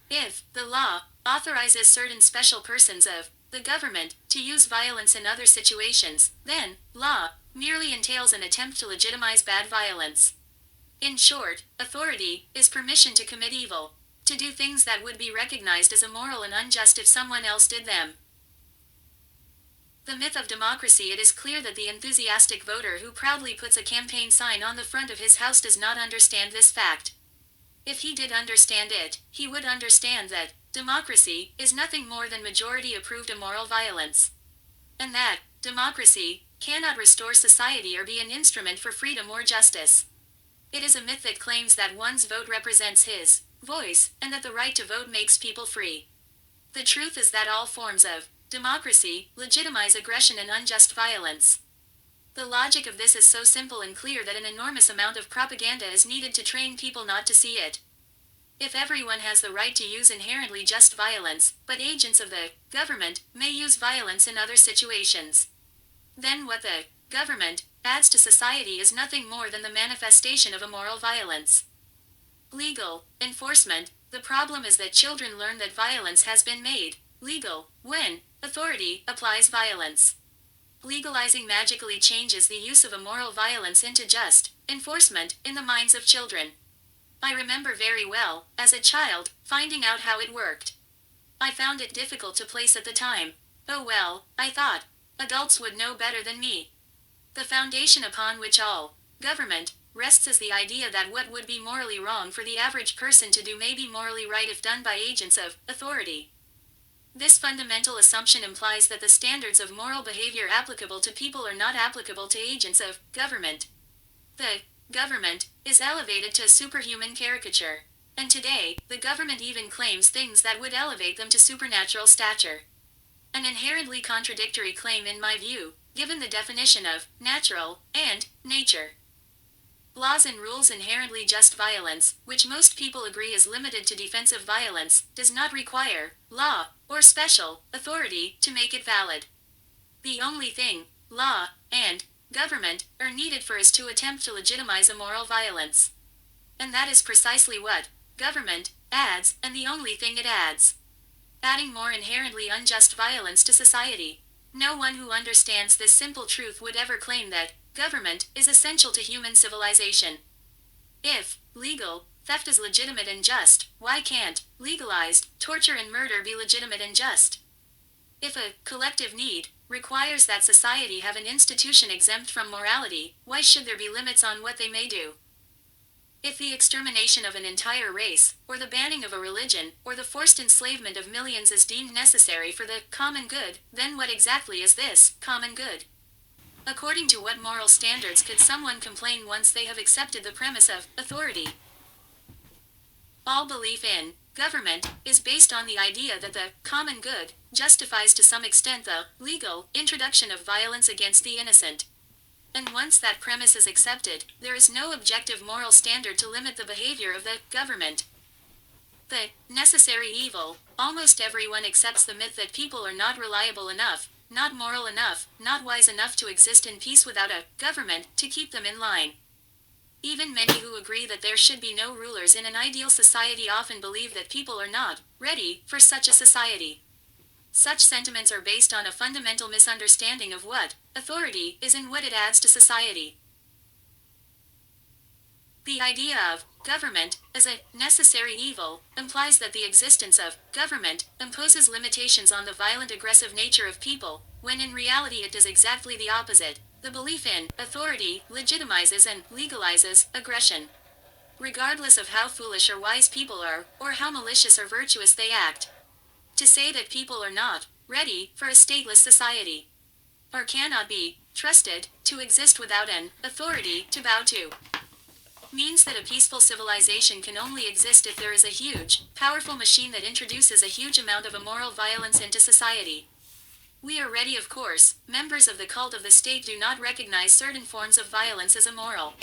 If the law authorizes certain special persons of the government to use violence in other situations, then law merely entails an attempt to legitimize bad violence. In short, authority is permission to commit evil, to do things that would be recognized as immoral and unjust if someone else did them. The myth of democracy. It is clear that the enthusiastic voter who proudly puts a campaign sign on the front of his house does not understand this fact. If he did understand it, he would understand that democracy is nothing more than majority-approved immoral violence. And that democracy cannot restore society or be an instrument for freedom or justice. It is a myth that claims that one's vote represents his voice, and that the right to vote makes people free. The truth is that all forms of democracy legitimize aggression and unjust violence. The logic of this is so simple and clear that an enormous amount of propaganda is needed to train people not to see it. If everyone has the right to use inherently just violence, but agents of the government may use violence in other situations, then what the government adds to society is nothing more than the manifestation of immoral violence. Legal enforcement. The problem is that children learn that violence has been made legal when authority applies violence. Legalizing magically changes the use of immoral violence into just enforcement in the minds of children. I remember very well, as a child, finding out how it worked. I found it difficult to place at the time. Oh well, I thought, adults would know better than me. The foundation upon which all government rests is the idea that what would be morally wrong for the average person to do may be morally right if done by agents of authority. This fundamental assumption implies that the standards of moral behavior applicable to people are not applicable to agents of government. The government is elevated to a superhuman caricature, and today, the government even claims things that would elevate them to supernatural stature. An inherently contradictory claim in my view, given the definition of natural and nature. Laws and rules. Inherently just violence, which most people agree is limited to defensive violence, does not require law or special authority to make it valid. The only thing law and government are needed for is to attempt to legitimize immoral violence. And that is precisely what government adds, and the only thing it adds. Adding more inherently unjust violence to society. No one who understands this simple truth would ever claim that government is essential to human civilization. If legal theft is legitimate and just, why can't legalized torture and murder be legitimate and just? If a collective need requires that society have an institution exempt from morality, why should there be limits on what they may do? If the extermination of an entire race, or the banning of a religion, or the forced enslavement of millions is deemed necessary for the common good, then what exactly is this common good? According to what moral standards could someone complain once they have accepted the premise of authority? All belief in government is based on the idea that the common good justifies to some extent the legal introduction of violence against the innocent. And once that premise is accepted, there is no objective moral standard to limit the behavior of the government. The necessary evil. Almost everyone accepts the myth that people are not reliable enough, not moral enough, not wise enough to exist in peace without a government to keep them in line. Even many who agree that there should be no rulers in an ideal society often believe that people are not ready for such a society. Such sentiments are based on a fundamental misunderstanding of what authority is and what it adds to society. The idea of government as a necessary evil implies that the existence of government imposes limitations on the violent aggressive nature of people, when in reality it does exactly the opposite. The belief in authority legitimizes and legalizes aggression. Regardless of how foolish or wise people are, or how malicious or virtuous they act. To say that people are not ready for a stateless society, or cannot be trusted to exist without an authority to bow to, means that a peaceful civilization can only exist if there is a huge, powerful machine that introduces a huge amount of immoral violence into society. We are ready, of course. Members of the cult of the state do not recognize certain forms of violence as immoral,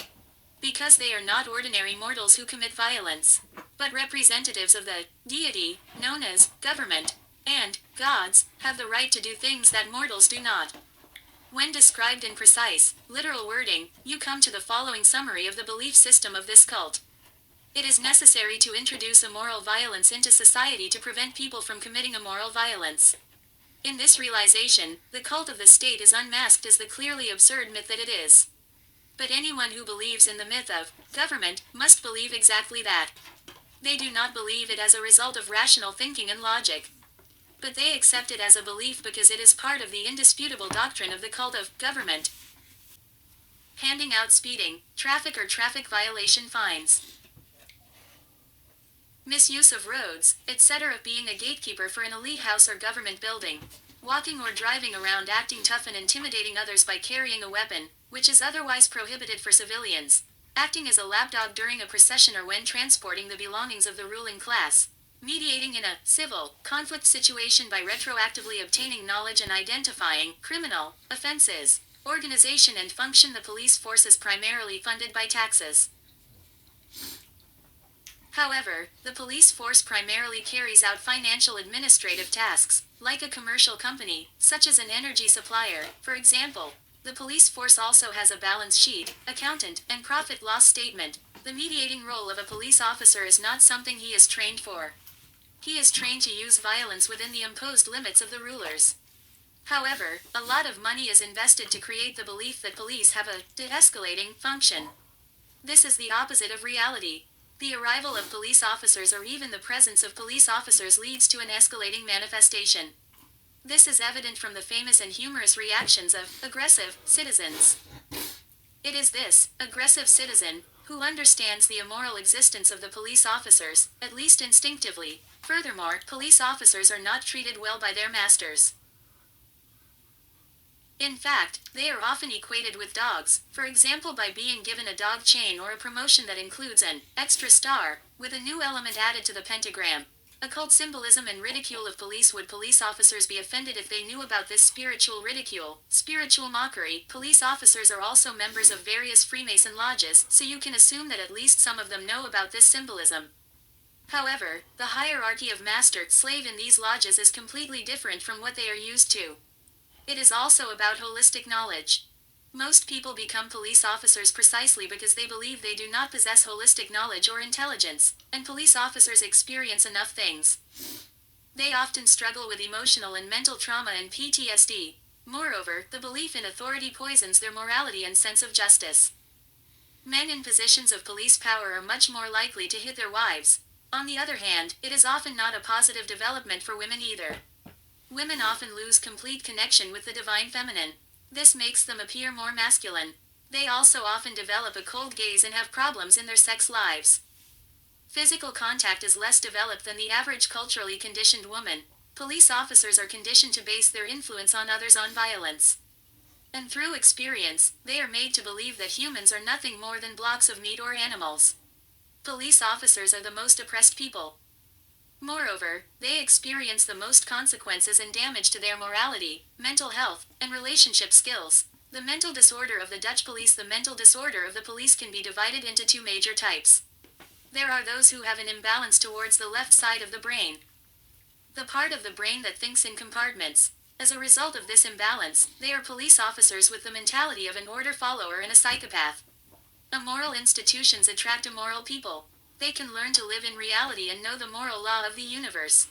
because they are not ordinary mortals who commit violence, but representatives of the deity, known as government, and gods, have the right to do things that mortals do not. When described in precise, literal wording, you come to the following summary of the belief system of this cult. It is necessary to introduce immoral violence into society to prevent people from committing immoral violence. In this realization, the cult of the state is unmasked as the clearly absurd myth that it is. But anyone who believes in the myth of government must believe exactly that. They do not believe it as a result of rational thinking and logic, but they accept it as a belief because it is part of the indisputable doctrine of the cult of government. Handing out speeding, traffic or traffic violation fines. Misuse of roads, etc. Being a gatekeeper for an elite house or government building. Walking or driving around acting tough and intimidating others by carrying a weapon, which is otherwise prohibited for civilians. Acting as a lapdog during a procession or when transporting the belongings of the ruling class. Mediating in a civil conflict situation by retroactively obtaining knowledge and identifying criminal offenses. Organization and function. The police force is primarily funded by taxes. However, the police force primarily carries out financial administrative tasks, like a commercial company, such as an energy supplier, for example. The police force also has a balance sheet, accountant, and profit-loss statement. The mediating role of a police officer is not something he is trained for. He is trained to use violence within the imposed limits of the rulers. However, a lot of money is invested to create the belief that police have a de-escalating function. This is the opposite of reality. The arrival of police officers or even the presence of police officers leads to an escalating manifestation. This is evident from the famous and humorous reactions of aggressive citizens. It is this aggressive citizen who understands the immoral existence of the police officers, at least instinctively. Furthermore, police officers are not treated well by their masters. In fact, they are often equated with dogs, for example by being given a dog chain or a promotion that includes an extra star, with a new element added to the pentagram. Occult symbolism and ridicule of police. Would police officers be offended if they knew about this spiritual ridicule, spiritual mockery? Police officers are also members of various Freemason lodges, so you can assume that at least some of them know about this symbolism. However, the hierarchy of master-slave in these lodges is completely different from what they are used to. It is also about holistic knowledge. Most people become police officers precisely because they believe they do not possess holistic knowledge or intelligence, and police officers experience enough things. They often struggle with emotional and mental trauma and PTSD. Moreover, the belief in authority poisons their morality and sense of justice. Men in positions of police power are much more likely to hit their wives. On the other hand, it is often not a positive development for women either. Women often lose complete connection with the divine feminine. This makes them appear more masculine. They also often develop a cold gaze and have problems in their sex lives. Physical contact is less developed than the average culturally conditioned woman. Police officers are conditioned to base their influence on others on violence. And through experience, they are made to believe that humans are nothing more than blocks of meat or animals. Police officers are the most oppressed people. Moreover, they experience the most consequences and damage to their morality, mental health, and relationship skills. The mental disorder of the Dutch police. The mental disorder of the police can be divided into two major types. There are those who have an imbalance towards the left side of the brain, the part of the brain that thinks in compartments. As a result of this imbalance, they are police officers with the mentality of an order follower and a psychopath. Immoral institutions attract immoral people. They can learn to live in reality and know the moral law of the universe.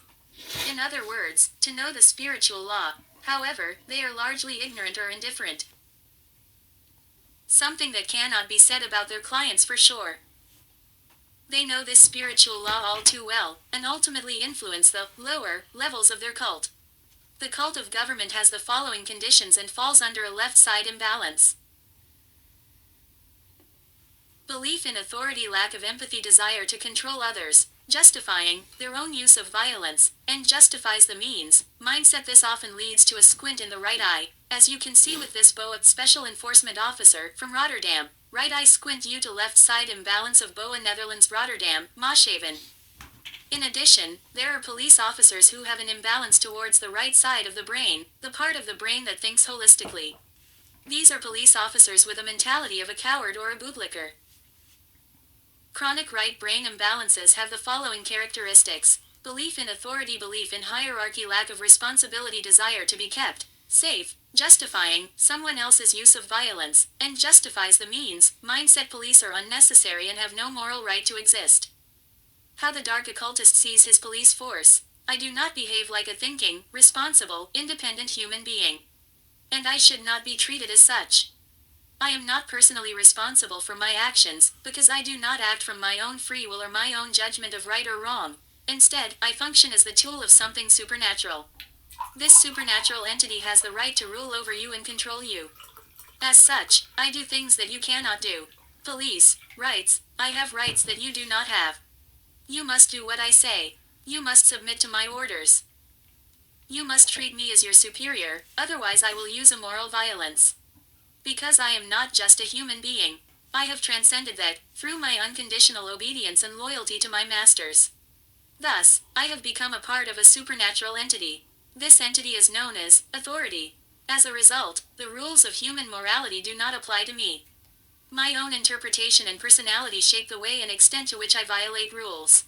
In other words, to know the spiritual law. However, they are largely ignorant or indifferent. Something that cannot be said about their clients for sure. They know this spiritual law all too well, and ultimately influence the lower levels of their cult. The cult of government has the following conditions and falls under a left side imbalance. Belief in authority, lack of empathy, desire to control others, justifying their own use of violence, and justifies the means. Mindset. This often leads to a squint in the right eye, as you can see with this BOA special enforcement officer from Rotterdam. Right eye squint due to left side imbalance of BOA, Netherlands, Rotterdam, Maashaven. In addition, there are police officers who have an imbalance towards the right side of the brain, the part of the brain that thinks holistically. These are police officers with a mentality of a coward or a bootlicker. Chronic right brain imbalances have the following characteristics: belief in authority, belief in hierarchy, lack of responsibility, desire to be kept safe, justifying someone else's use of violence, and justifies the means. Mindset. Police are unnecessary and have no moral right to exist. How the dark occultist sees his police force. I do not behave like a thinking, responsible, independent human being. And I should not be treated as such. I am not personally responsible for my actions, because I do not act from my own free will or my own judgment of right or wrong. Instead, I function as the tool of something supernatural. This supernatural entity has the right to rule over you and control you. As such, I do things that you cannot do. Police, rights. I have rights that you do not have. You must do what I say. You must submit to my orders. You must treat me as your superior, otherwise I will use immoral violence. Because I am not just a human being. I have transcended that, through my unconditional obedience and loyalty to my masters. Thus, I have become a part of a supernatural entity. This entity is known as authority. As a result, the rules of human morality do not apply to me. My own interpretation and personality shape the way and extent to which I violate rules.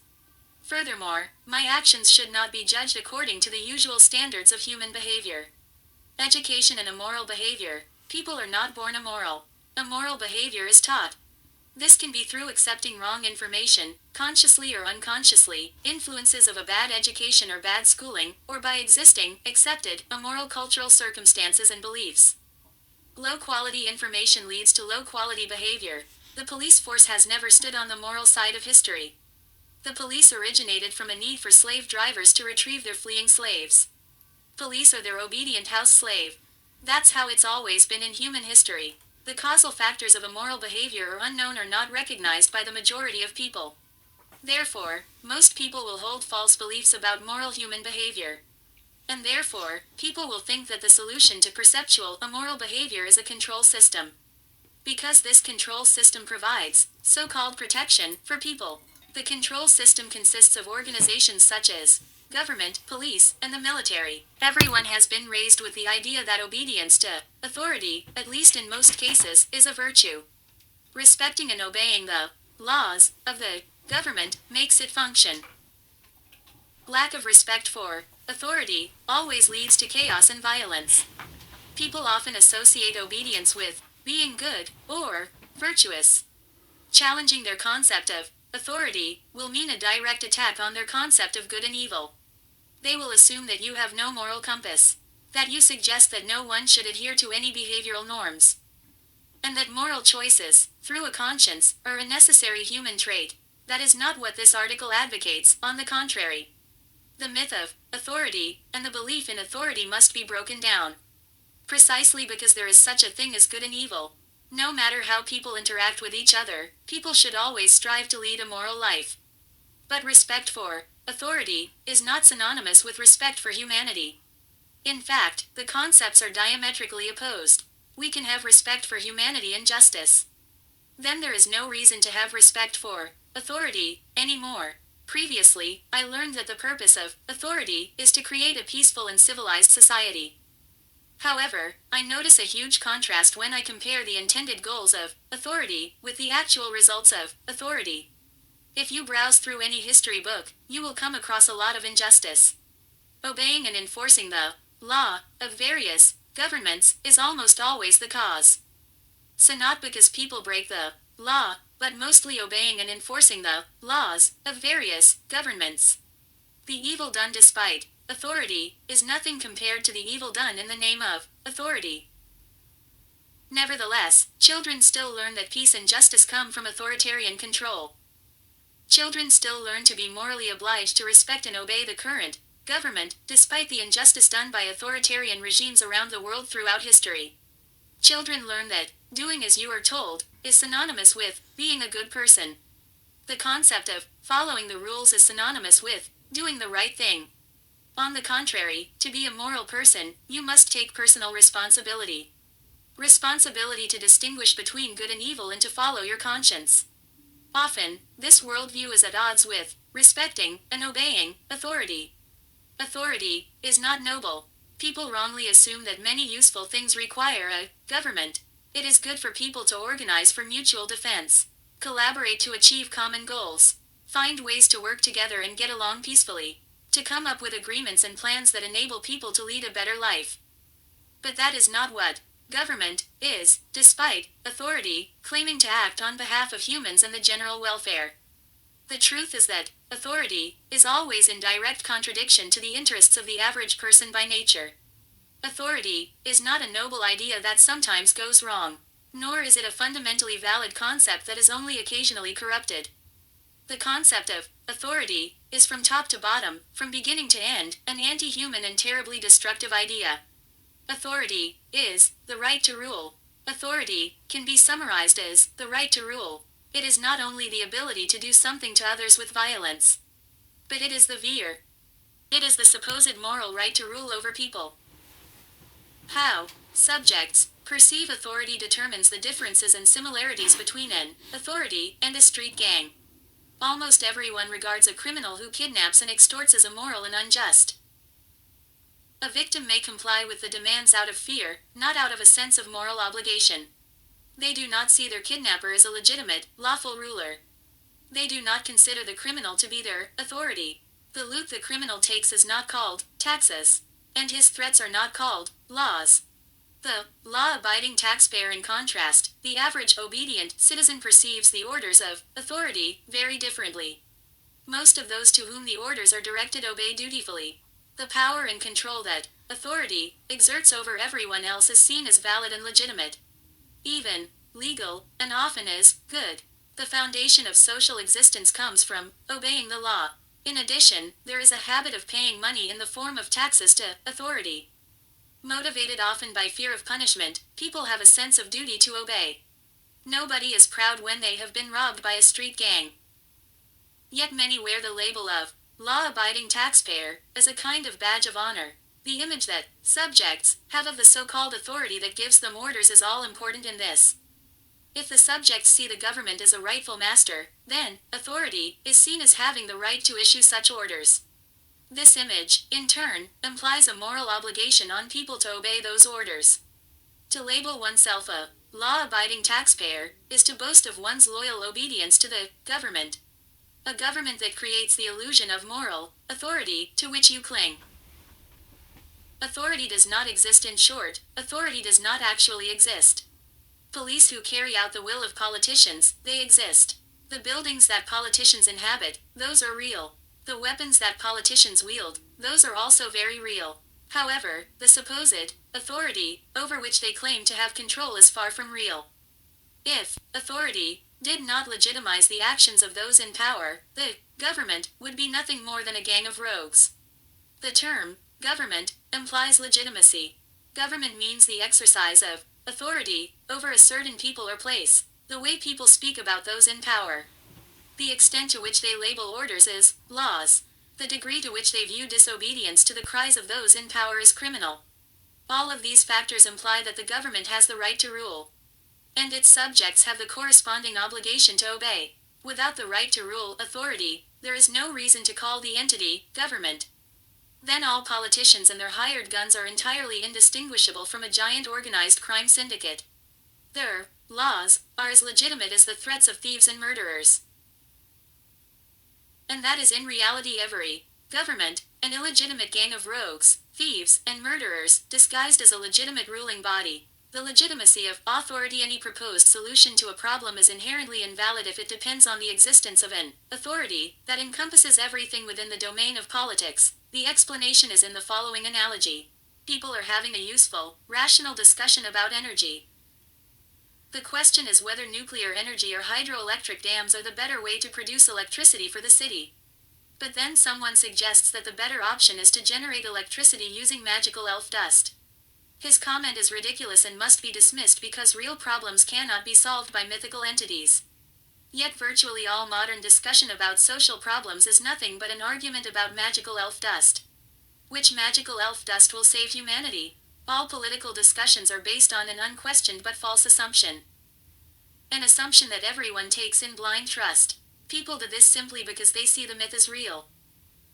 Furthermore, my actions should not be judged according to the usual standards of human behavior. Education and immoral behavior. People are not born immoral. Immoral behavior is taught. This can be through accepting wrong information, consciously or unconsciously, influences of a bad education or bad schooling, or by accepted, immoral cultural circumstances and beliefs. Low-quality information leads to low-quality behavior. The police force has never stood on the moral side of history. The police originated from a need for slave drivers to retrieve their fleeing slaves. Police are their obedient house slave. That's how it's always been in human history. The causal factors of immoral behavior are unknown or not recognized by the majority of people. Therefore, most people will hold false beliefs about moral human behavior. And therefore, people will think that the solution to perceptual, immoral behavior is a control system. Because this control system provides so-called protection for people. The control system consists of organizations such as government, police, and the military. Everyone has been raised with the idea that obedience to authority, at least in most cases, is a virtue. Respecting and obeying the laws of the government makes it function. Lack of respect for authority always leads to chaos and violence. People often associate obedience with being good or virtuous. Challenging their concept of authority will mean a direct attack on their concept of good and evil. They will assume that you have no moral compass, that you suggest that no one should adhere to any behavioral norms, and that moral choices, through a conscience, are a necessary human trait. That is not what this article advocates. On the contrary, the myth of authority and the belief in authority must be broken down. Precisely because there is such a thing as good and evil. No matter how people interact with each other, people should always strive to lead a moral life. But respect for authority is not synonymous with respect for humanity. In fact, the concepts are diametrically opposed. We can have respect for humanity and justice. Then there is no reason to have respect for authority anymore. Previously, I learned that the purpose of authority is to create a peaceful and civilized society. However, I notice a huge contrast when I compare the intended goals of authority with the actual results of authority. If you browse through any history book, you will come across a lot of injustice. Obeying and enforcing the law of various governments is almost always the cause. So not because people break the law, but mostly obeying and enforcing the laws of various governments. The evil done despite authority is nothing compared to the evil done in the name of authority. Nevertheless, children still learn that peace and justice come from authoritarian control. Children still learn to be morally obliged to respect and obey the current government, despite the injustice done by authoritarian regimes around the world throughout history. Children learn that doing as you are told is synonymous with being a good person. The concept of following the rules is synonymous with doing the right thing. On the contrary, to be a moral person, you must take personal responsibility. Responsibility to distinguish between good and evil and to follow your conscience. Often, this worldview is at odds with respecting and obeying authority. Authority is not noble. People wrongly assume that many useful things require a government. It is good for people to organize for mutual defense, collaborate to achieve common goals, find ways to work together and get along peacefully, to come up with agreements and plans that enable people to lead a better life. But that is not what government is, despite authority claiming to act on behalf of humans and the general welfare. The truth is that authority is always in direct contradiction to the interests of the average person by nature. Authority is not a noble idea that sometimes goes wrong, nor is it a fundamentally valid concept that is only occasionally corrupted. The concept of authority is from top to bottom, from beginning to end, an anti-human and terribly destructive idea. Authority is the right to rule. Authority can be summarized as the right to rule. It is not only the ability to do something to others with violence, but it is the vir. It is the supposed moral right to rule over people. How subjects perceive authority determines the differences and similarities between an authority and a street gang. Almost everyone regards a criminal who kidnaps and extorts as immoral and unjust. A victim may comply with the demands out of fear, not out of a sense of moral obligation. They do not see their kidnapper as a legitimate, lawful ruler. They do not consider the criminal to be their authority. The loot the criminal takes is not called taxes, and his threats are not called laws. The law-abiding taxpayer, in contrast, the average obedient citizen, perceives the orders of authority very differently. Most of those to whom the orders are directed obey dutifully. The power and control that authority exerts over everyone else is seen as valid and legitimate, even legal, and often as good. The foundation of social existence comes from obeying the law. In addition, there is a habit of paying money in the form of taxes to authority. Motivated often by fear of punishment, people have a sense of duty to obey. Nobody is proud when they have been robbed by a street gang. Yet many wear the label of law-abiding taxpayer as a kind of badge of honor. The image that subjects have of the so-called authority that gives them orders is all important in this. If the subjects see the government as a rightful master, then authority is seen as having the right to issue such orders. This image, in turn, implies a moral obligation on people to obey those orders. To label oneself a law-abiding taxpayer is to boast of one's loyal obedience to the government. A government that creates the illusion of moral authority to which you cling. Authority does not exist. In short, authority does not actually exist. Police who carry out the will of politicians, they exist. The buildings that politicians inhabit, those are real. The weapons that politicians wield, those are also very real. However, the supposed authority over which they claim to have control is far from real. If authority did not legitimize the actions of those in power, the government would be nothing more than a gang of rogues. The term government implies legitimacy. Government means the exercise of authority over a certain people or place, the way people speak about those in power. The extent to which they label orders is laws. The degree to which they view disobedience to the cries of those in power is criminal. All of these factors imply that the government has the right to rule, and its subjects have the corresponding obligation to obey. Without the right to rule authority, there is no reason to call the entity government. Then all politicians and their hired guns are entirely indistinguishable from a giant organized crime syndicate. Their laws are as legitimate as the threats of thieves and murderers. and that is in reality every government, an illegitimate gang of rogues, thieves, and murderers, disguised as a legitimate ruling body. The legitimacy of authority. Any proposed solution to a problem is inherently invalid if it depends on the existence of an authority that encompasses everything within the domain of politics. The explanation is in the following analogy. People are having a useful, rational discussion about energy. The question is whether nuclear energy or hydroelectric dams are the better way to produce electricity for the city. But then someone suggests that the better option is to generate electricity using magical elf dust. His comment is ridiculous and must be dismissed because real problems cannot be solved by mythical entities. Yet virtually all modern discussion about social problems is nothing but an argument about magical elf dust. Which magical elf dust will save humanity? All political discussions are based on an unquestioned but false assumption. An assumption that everyone takes in blind trust. People do this simply because they see the myth as real.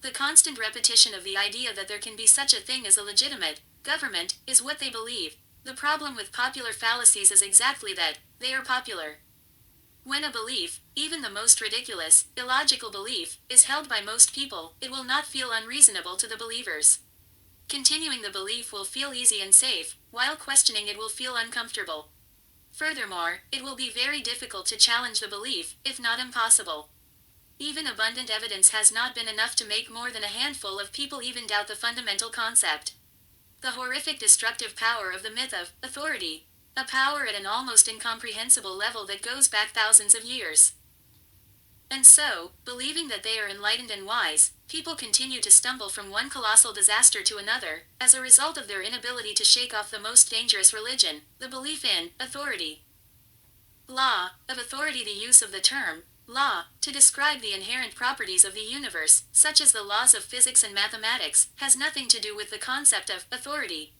The constant repetition of the idea that there can be such a thing as a legitimate government is what they believe. The problem with popular fallacies is exactly that, they are popular. When a belief, even the most ridiculous, illogical belief, is held by most people, it will not feel unreasonable to the believers. Continuing the belief will feel easy and safe, while questioning it will feel uncomfortable. Furthermore, it will be very difficult to challenge the belief, if not impossible. Even abundant evidence has not been enough to make more than a handful of people even doubt the fundamental concept. The horrific destructive power of the myth of authority. A power at an almost incomprehensible level that goes back thousands of years. And so, believing that they are enlightened and wise, people continue to stumble from one colossal disaster to another, as a result of their inability to shake off the most dangerous religion, the belief in authority. Law of authority. The use of the term law to describe the inherent properties of the universe, such as the laws of physics and mathematics, has nothing to do with the concept of authority.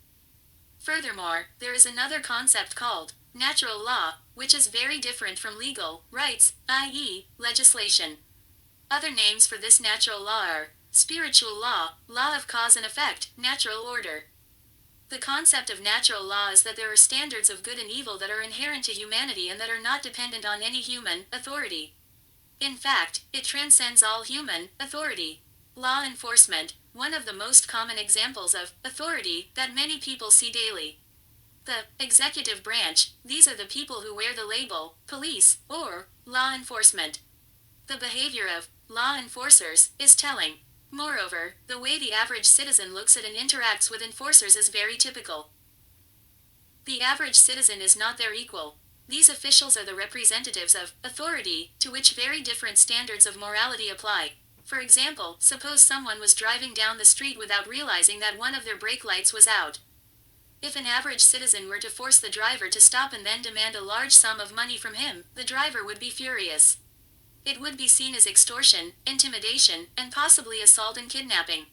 Furthermore, there is another concept called natural law, which is very different from legal rights, i.e., legislation. Other names for this natural law are spiritual law, law of cause and effect, natural order. The concept of natural law is that there are standards of good and evil that are inherent to humanity and that are not dependent on any human authority. In fact, it transcends all human authority. Law enforcement, one of the most common examples of authority that many people see daily. The executive branch, these are the people who wear the label police or law enforcement. The behavior of law enforcers is telling. Moreover, the way the average citizen looks at and interacts with enforcers is very typical. The average citizen is not their equal. These officials are the representatives of authority, to which very different standards of morality apply. For example, suppose someone was driving down the street without realizing that one of their brake lights was out. If an average citizen were to force the driver to stop and then demand a large sum of money from him, the driver would be furious. It would be seen as extortion, intimidation, and possibly assault and kidnapping.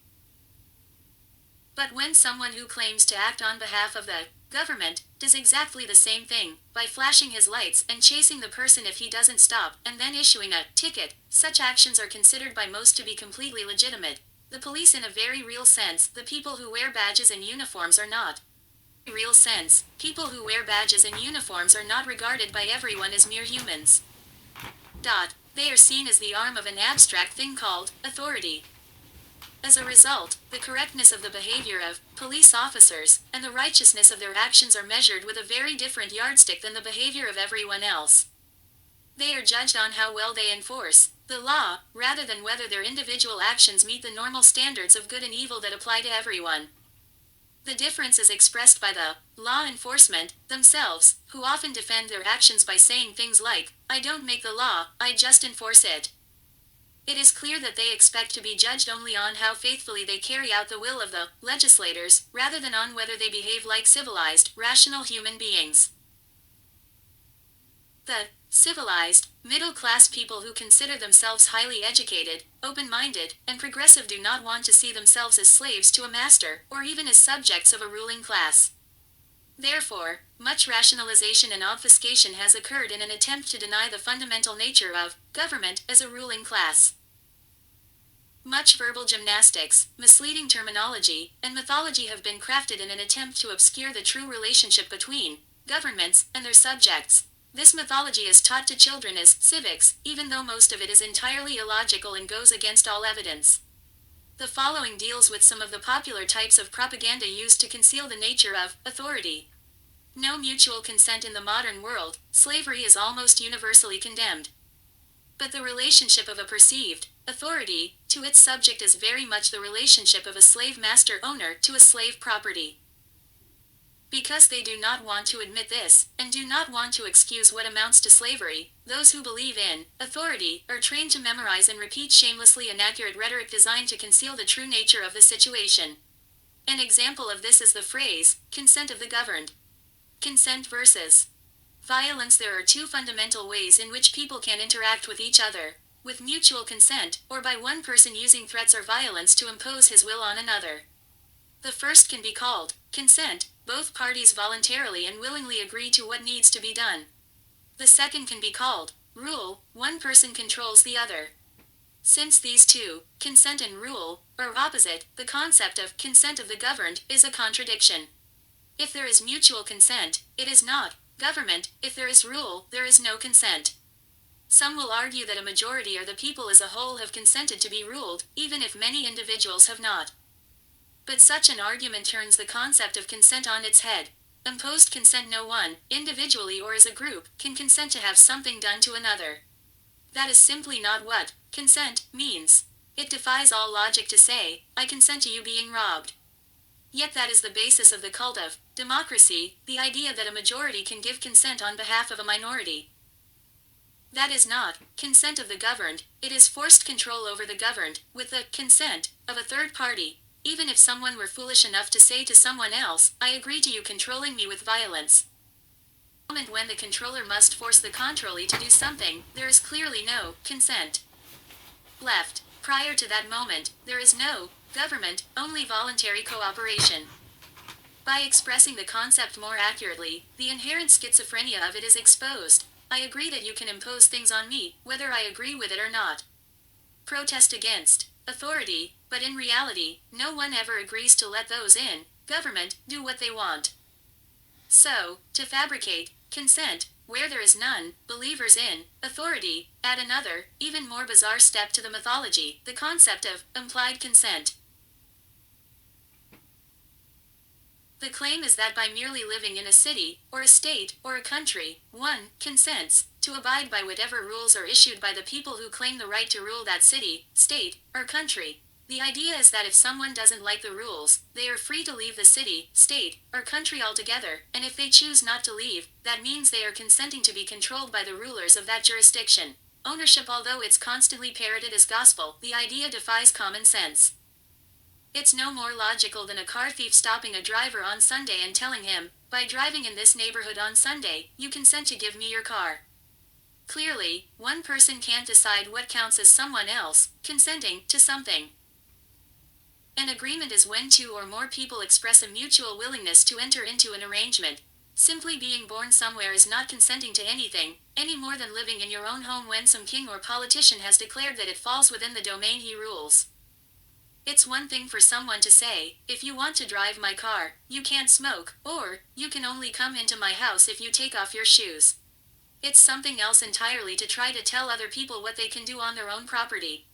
But when someone who claims to act on behalf of the government does exactly the same thing, by flashing his lights and chasing the person if he doesn't stop, and then issuing a ticket, such actions are considered by most to be completely legitimate. The police in a very real sense, the people who wear badges and uniforms are not. In a real sense, people who wear badges and uniforms are not regarded by everyone as mere humans. They are seen as the arm of an abstract thing called authority. As a result, the correctness of the behavior of police officers and the righteousness of their actions are measured with a very different yardstick than the behavior of everyone else. They are judged on how well they enforce the law, rather than whether their individual actions meet the normal standards of good and evil that apply to everyone. The difference is expressed by the law enforcement themselves, who often defend their actions by saying things like, "I don't make the law, I just enforce it." It is clear that they expect to be judged only on how faithfully they carry out the will of the legislators, rather than on whether they behave like civilized, rational human beings. The civilized, middle-class people who consider themselves highly educated, open-minded, and progressive do not want to see themselves as slaves to a master, or even as subjects of a ruling class. Therefore, much rationalization and obfuscation has occurred in an attempt to deny the fundamental nature of government as a ruling class. Much verbal gymnastics, misleading terminology, and mythology have been crafted in an attempt to obscure the true relationship between governments and their subjects. This mythology is taught to children as civics, even though most of it is entirely illogical and goes against all evidence. The following deals with some of the popular types of propaganda used to conceal the nature of authority. No mutual consent in the modern world, slavery is almost universally condemned. But the relationship of a perceived authority to its subject is very much the relationship of a slave master-owner to a slave property. Because they do not want to admit this, and do not want to excuse what amounts to slavery, those who believe in authority are trained to memorize and repeat shamelessly inaccurate rhetoric designed to conceal the true nature of the situation. An example of this is the phrase, consent of the governed. Consent versus violence. There are two fundamental ways in which people can interact with each other: with mutual consent, or by one person using threats or violence to impose his will on another. The first can be called consent. Both parties voluntarily and willingly agree to what needs to be done. The second can be called rule. One person controls the other. Since these two, consent and rule, are opposite, the concept of consent of the governed is a contradiction. If there is mutual consent, it is not government. If there is rule, there is no consent. Some will argue that a majority or the people as a whole have consented to be ruled, even if many individuals have not. But such an argument turns the concept of consent on its head. Imposed consent. No one, individually or as a group, can consent to have something done to another. That is simply not what consent means. It defies all logic to say, I consent to you being robbed. Yet that is the basis of the cult of democracy, the idea that a majority can give consent on behalf of a minority. That is not consent of the governed, it is forced control over the governed, with the consent of a third party. Even if someone were foolish enough to say to someone else, I agree to you controlling me with violence. The moment when the controller must force the controllee to do something, there is clearly no consent left. Prior to that moment, there is no government, only voluntary cooperation. By expressing the concept more accurately, the inherent schizophrenia of it is exposed. I agree that you can impose things on me, whether I agree with it or not. Protest against authority, but in reality, no one ever agrees to let those in government do what they want. So, to fabricate consent, where there is none, believers in authority, add another, even more bizarre step to the mythology, the concept of implied consent. The claim is that by merely living in a city, or a state, or a country, one consents to abide by whatever rules are issued by the people who claim the right to rule that city, state, or country. The idea is that if someone doesn't like the rules, they are free to leave the city, state, or country altogether, and if they choose not to leave, that means they are consenting to be controlled by the rulers of that jurisdiction. Ownership. Although it's constantly parroted as gospel, the idea defies common sense. It's no more logical than a car thief stopping a driver on Sunday and telling him, by driving in this neighborhood on Sunday, you consent to give me your car. Clearly, one person can't decide what counts as someone else consenting to something. An agreement is when two or more people express a mutual willingness to enter into an arrangement. Simply being born somewhere is not consenting to anything, any more than living in your own home when some king or politician has declared that it falls within the domain he rules. It's one thing for someone to say, if you want to drive my car, you can't smoke, or, you can only come into my house if you take off your shoes. It's something else entirely to try to tell other people what they can do on their own property.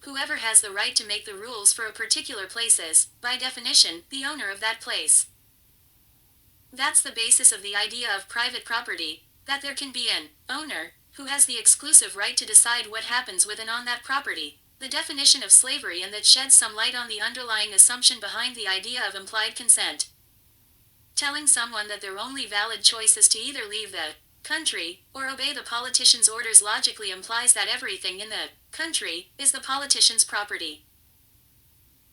Whoever has the right to make the rules for a particular place is, by definition, the owner of that place. That's the basis of the idea of private property, that there can be an owner who has the exclusive right to decide what happens with and on that property. The definition of slavery, and that sheds some light on the underlying assumption behind the idea of implied consent. Telling someone that their only valid choice is to either leave the country, or obey the politician's orders logically implies that everything in the country is the politician's property.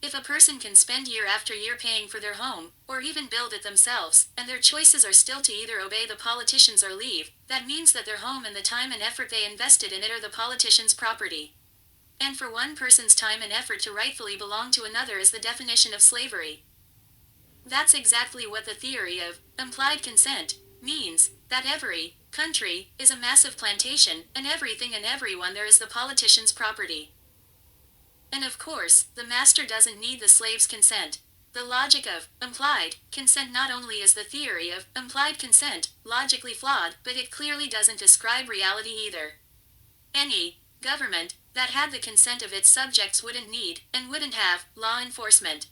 If a person can spend year after year paying for their home, or even build it themselves, and their choices are still to either obey the politicians or leave, that means that their home and the time and effort they invested in it are the politician's property. And for one person's time and effort to rightfully belong to another is the definition of slavery. That's exactly what the theory of implied consent means, that every country is a massive plantation, and everything and everyone there is the politician's property. And of course, the master doesn't need the slave's consent. The logic of implied consent not only is the theory of implied consent logically flawed, but it clearly doesn't describe reality either. Any government that had the consent of its subjects wouldn't need, and wouldn't have, law enforcement.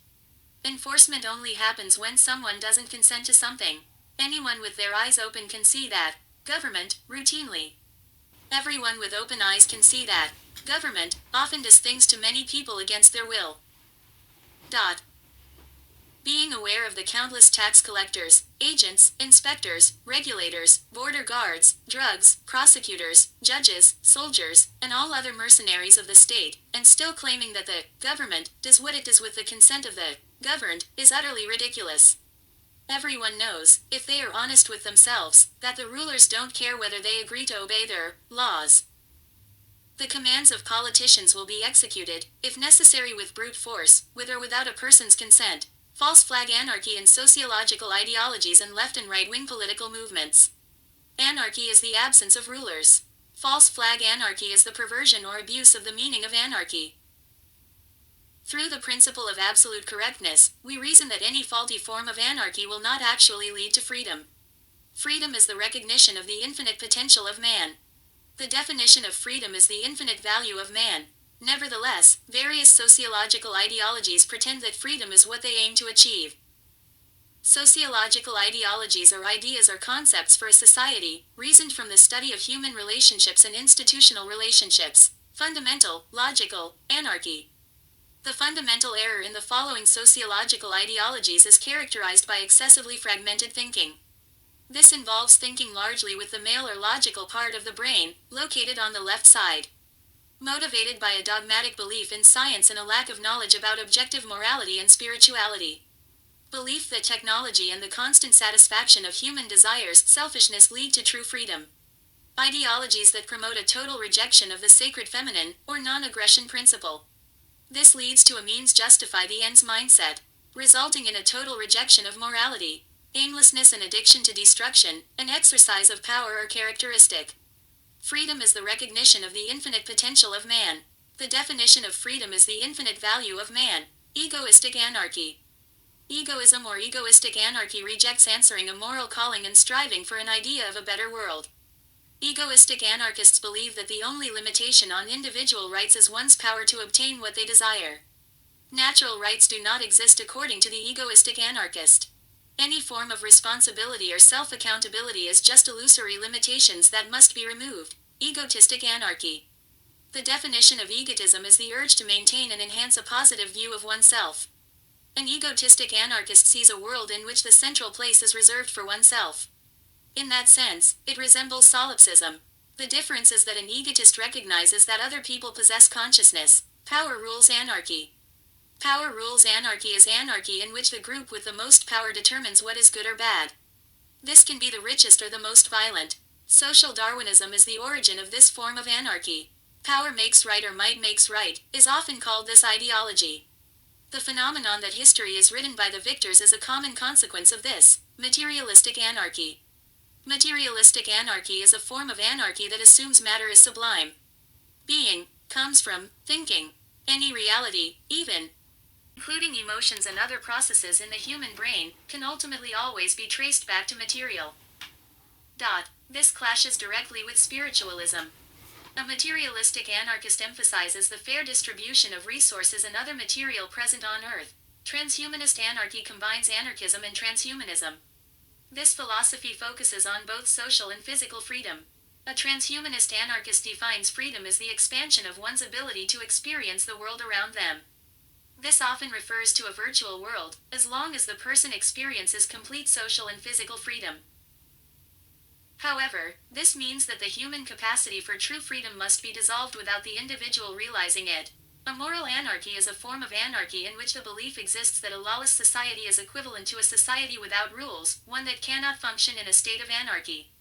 Enforcement only happens when someone doesn't consent to something. Anyone with their eyes open can see that government routinely. Everyone with open eyes can see that government often does things to many people against their will. Being aware of the countless tax collectors, agents, inspectors, regulators, border guards, drugs, prosecutors, judges, soldiers, and all other mercenaries of the state, and still claiming that the government does what it does with the consent of the governed, is utterly ridiculous. Everyone knows, if they are honest with themselves, that the rulers don't care whether they agree to obey their laws. The commands of politicians will be executed, if necessary with brute force, with or without a person's consent. False flag anarchy in sociological ideologies and left and right-wing political movements. Anarchy is the absence of rulers. False flag anarchy is the perversion or abuse of the meaning of anarchy. Through the principle of absolute correctness, we reason that any faulty form of anarchy will not actually lead to freedom. Freedom is the recognition of the infinite potential of man. The definition of freedom is the infinite value of man. Nevertheless, various sociological ideologies pretend that freedom is what they aim to achieve. Sociological ideologies are ideas or concepts for a society, reasoned from the study of human relationships and institutional relationships. Fundamental, logical, anarchy. The fundamental error in the following sociological ideologies is characterized by excessively fragmented thinking. This involves thinking largely with the male or logical part of the brain, located on the left side. Motivated by a dogmatic belief in science and a lack of knowledge about objective morality and spirituality. Belief that technology and the constant satisfaction of human desires, selfishness lead to true freedom. Ideologies that promote a total rejection of the sacred feminine, or non-aggression principle. This leads to a means justify the ends mindset, resulting in a total rejection of morality. Aimlessness and addiction to destruction, an exercise of power or characteristic. Freedom is the recognition of the infinite potential of man. The definition of freedom is the infinite value of man. Egoistic anarchy. Egoism or egoistic anarchy rejects answering a moral calling and striving for an idea of a better world. Egoistic anarchists believe that the only limitation on individual rights is one's power to obtain what they desire. Natural rights do not exist according to the egoistic anarchist. Any form of responsibility or self-accountability is just illusory limitations that must be removed. Egotistic anarchy. The definition of egotism is the urge to maintain and enhance a positive view of oneself. An egotistic anarchist sees a world in which the central place is reserved for oneself. In that sense, it resembles solipsism. The difference is that an egotist recognizes that other people possess consciousness. Power rules anarchy. Power rules anarchy is anarchy in which the group with the most power determines what is good or bad. This can be the richest or the most violent. Social Darwinism is the origin of this form of anarchy. Power makes right or might makes right, is often called this ideology. The phenomenon that history is written by the victors is a common consequence of this. Materialistic anarchy. Materialistic anarchy is a form of anarchy that assumes matter is sublime. Being comes from thinking. Any reality, even including emotions and other processes in the human brain, can ultimately always be traced back to material. This clashes directly with spiritualism. A materialistic anarchist emphasizes the fair distribution of resources and other material present on Earth. Transhumanist anarchy combines anarchism and transhumanism. This philosophy focuses on both social and physical freedom. A transhumanist anarchist defines freedom as the expansion of one's ability to experience the world around them. This often refers to a virtual world, as long as the person experiences complete social and physical freedom. However, this means that the human capacity for true freedom must be dissolved without the individual realizing it. A moral anarchy is a form of anarchy in which the belief exists that a lawless society is equivalent to a society without rules, one that cannot function in a state of anarchy.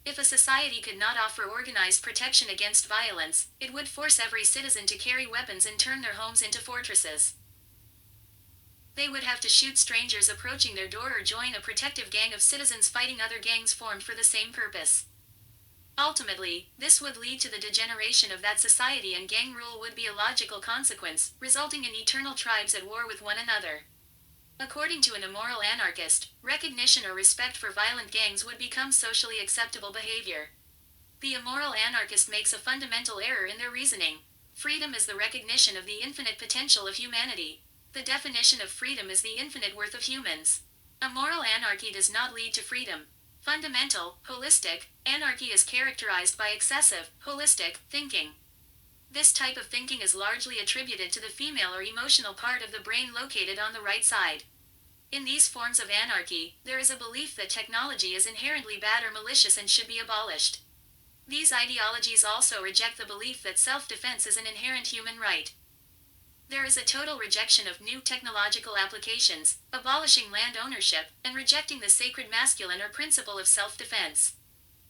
If a society could not offer organized protection against violence, it would force every citizen to carry weapons and turn their homes into fortresses. They would have to shoot strangers approaching their door or join a protective gang of citizens fighting other gangs formed for the same purpose. Ultimately, this would lead to the degeneration of that society, and gang rule would be a logical consequence, resulting in eternal tribes at war with one another. According to an immoral anarchist, recognition or respect for violent gangs would become socially acceptable behavior. The immoral anarchist makes a fundamental error in their reasoning. Freedom is the recognition of the infinite potential of humanity. The definition of freedom is the infinite worth of humans. A moral anarchy does not lead to freedom. Fundamental, holistic, anarchy is characterized by excessive, holistic, thinking. This type of thinking is largely attributed to the female or emotional part of the brain located on the right side. In these forms of anarchy, there is a belief that technology is inherently bad or malicious and should be abolished. These ideologies also reject the belief that self-defense is an inherent human right. There is a total rejection of new technological applications, abolishing land ownership, and rejecting the sacred masculine or principle of self-defense.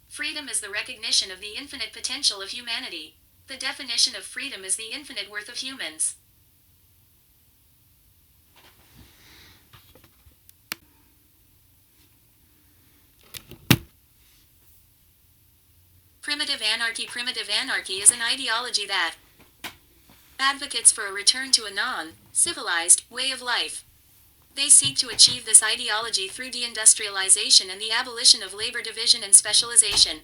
Freedom is the recognition of the infinite potential of humanity. The definition of freedom is the infinite worth of humans. Primitive anarchy is an ideology that advocates for a return to a non-civilized way of life. They seek to achieve this ideology through deindustrialization and the abolition of labor division and specialization.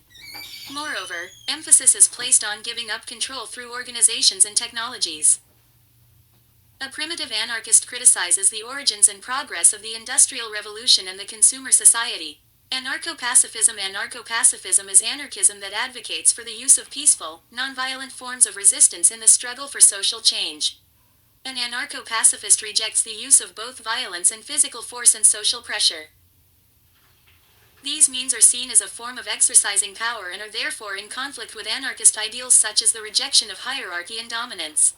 Moreover, emphasis is placed on giving up control through organizations and technologies. A primitive anarchist criticizes the origins and progress of the Industrial Revolution and the consumer society. Anarcho-pacifism is anarchism that advocates for the use of peaceful, nonviolent forms of resistance in the struggle for social change. An anarcho-pacifist rejects the use of both violence and physical force and social pressure. These means are seen as a form of exercising power and are therefore in conflict with anarchist ideals such as the rejection of hierarchy and dominance.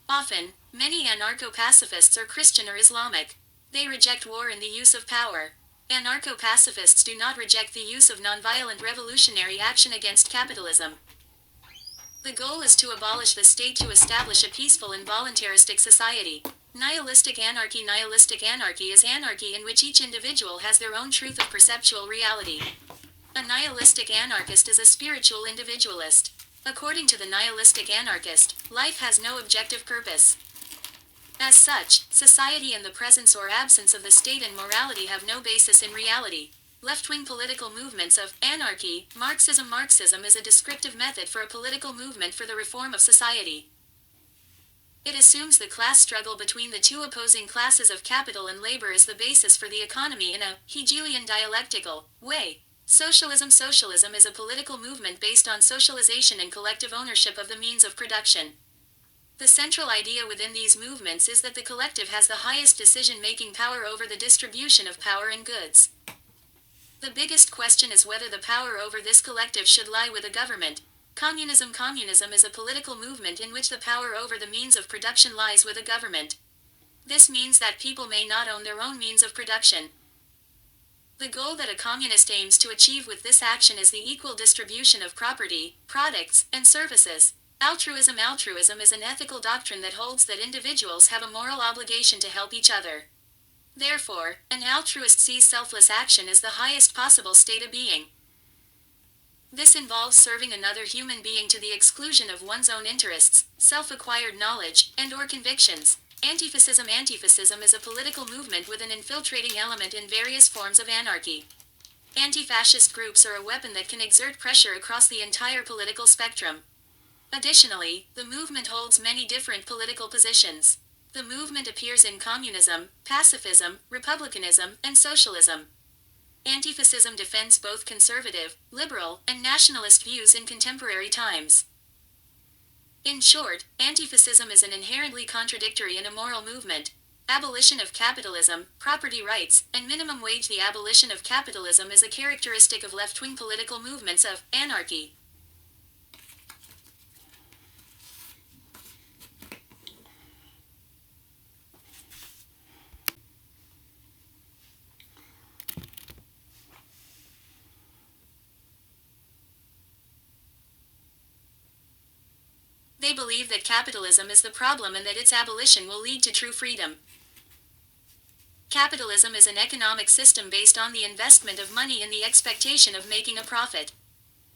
Often, many anarcho-pacifists are Christian or Islamic. They reject war and the use of power. Anarcho-pacifists do not reject the use of nonviolent revolutionary action against capitalism. The goal is to abolish the state to establish a peaceful and voluntaristic society. Nihilistic anarchy is anarchy in which each individual has their own truth of perceptual reality. A nihilistic anarchist is a spiritual individualist. According to the nihilistic anarchist, life has no objective purpose. As such, society and the presence or absence of the state and morality have no basis in reality. Left-wing political movements of anarchy, Marxism is a descriptive method for a political movement for the reform of society. It assumes the class struggle between the two opposing classes of capital and labor is the basis for the economy in a Hegelian dialectical way. Socialism is a political movement based on socialization and collective ownership of the means of production. The central idea within these movements is that the collective has the highest decision-making power over the distribution of power and goods. The biggest question is whether the power over this collective should lie with a government. Communism is a political movement in which the power over the means of production lies with a government. This means that people may not own their own means of production. The goal that a communist aims to achieve with this action is the equal distribution of property, products, and services. Altruism is an ethical doctrine that holds that individuals have a moral obligation to help each other. Therefore, an altruist sees selfless action as the highest possible state of being. This involves serving another human being to the exclusion of one's own interests, self-acquired knowledge, and/or convictions. Antifascism is a political movement with an infiltrating element in various forms of anarchy. Anti-fascist groups are a weapon that can exert pressure across the entire political spectrum. Additionally, the movement holds many different political positions. The movement appears in communism, pacifism, republicanism, and socialism. Antifascism defends both conservative, liberal, and nationalist views in contemporary times. In short, antifascism is an inherently contradictory and immoral movement. Abolition of capitalism, property rights, and minimum wage. The abolition of capitalism is a characteristic of left-wing political movements of anarchy. They believe that capitalism is the problem and that its abolition will lead to true freedom. Capitalism is an economic system based on the investment of money in the expectation of making a profit.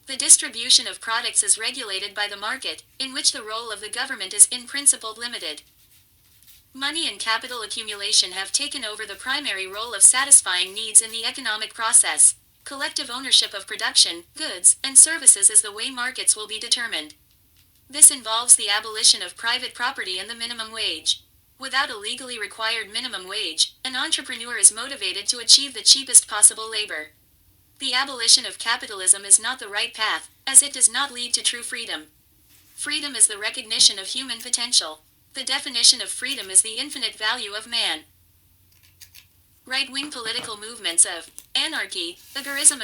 The distribution of products is regulated by the market, in which the role of the government is in principle limited. Money and capital accumulation have taken over the primary role of satisfying needs in the economic process. Collective ownership of production, goods, and services is the way markets will be determined. This involves the abolition of private property and the minimum wage. Without a legally required minimum wage, an entrepreneur is motivated to achieve the cheapest possible labor. The abolition of capitalism is not the right path, as it does not lead to true freedom. Freedom is the recognition of human potential. The definition of freedom is the infinite value of man. Right-wing political movements of anarchy. Agorism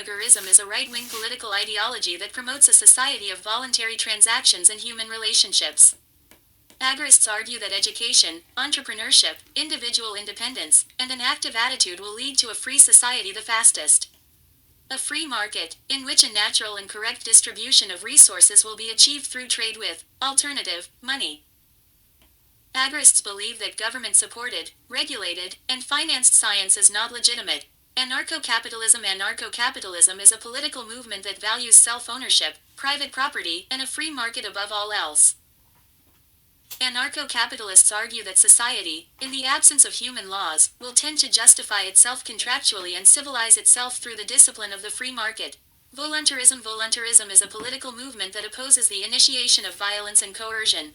is a right-wing political ideology that promotes a society of voluntary transactions and human relationships. Agorists argue that education, entrepreneurship, individual independence, and an active attitude will lead to a free society the fastest. A free market, in which a natural and correct distribution of resources will be achieved through trade with alternative money. Agorists believe that government-supported, regulated, and financed science is not legitimate. Anarcho-capitalism is a political movement that values self-ownership, private property, and a free market above all else. Anarcho-capitalists argue that society, in the absence of human laws, will tend to justify itself contractually and civilize itself through the discipline of the free market. Voluntarism is a political movement that opposes the initiation of violence and coercion.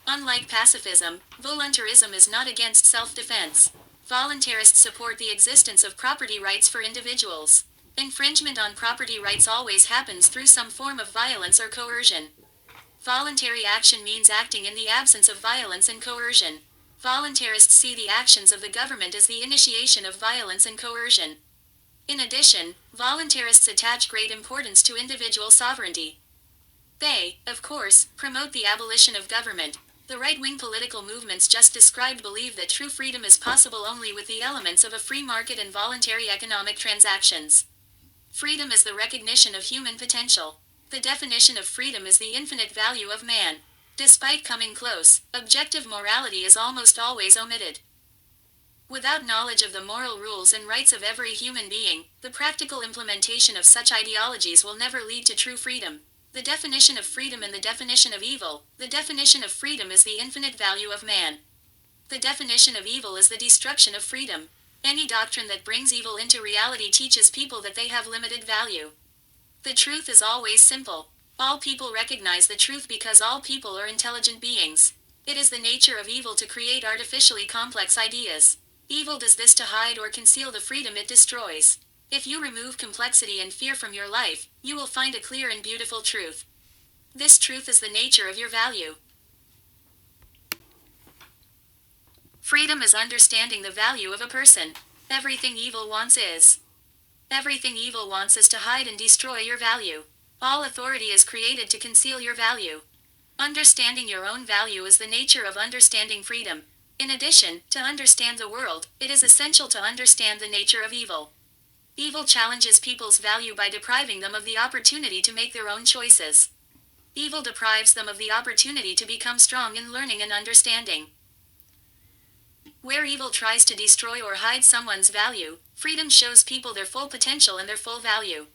Unlike pacifism, voluntarism is not against self-defense. Voluntarists support the existence of property rights for individuals. Infringement on property rights always happens through some form of violence or coercion. Voluntary action means acting in the absence of violence and coercion. Voluntarists see the actions of the government as the initiation of violence and coercion. In addition, voluntarists attach great importance to individual sovereignty. They, of course, promote the abolition of government. The right-wing political movements just described believe that true freedom is possible only with the elements of a free market and voluntary economic transactions. Freedom is the recognition of human potential. The definition of freedom is the infinite value of man. Despite coming close, objective morality is almost always omitted. Without knowledge of the moral rules and rights of every human being, the practical implementation of such ideologies will never lead to true freedom. The definition of freedom and the definition of evil. The definition of freedom is the infinite value of man. The definition of evil is the destruction of freedom. Any doctrine that brings evil into reality teaches people that they have limited value. The truth is always simple. All people recognize the truth because all people are intelligent beings. It is the nature of evil to create artificially complex ideas. Evil does this to hide or conceal the freedom it destroys. If you remove complexity and fear from your life, you will find a clear and beautiful truth. This truth is the nature of your value. Freedom is understanding the value of a person. Everything evil wants is to hide and destroy your value. All authority is created to conceal your value. Understanding your own value is the nature of understanding freedom. In addition, to understand the world, it is essential to understand the nature of evil. Evil challenges people's value by depriving them of the opportunity to make their own choices. Evil deprives them of the opportunity to become strong in learning and understanding. Where evil tries to destroy or hide someone's value, freedom shows people their full potential and their full value.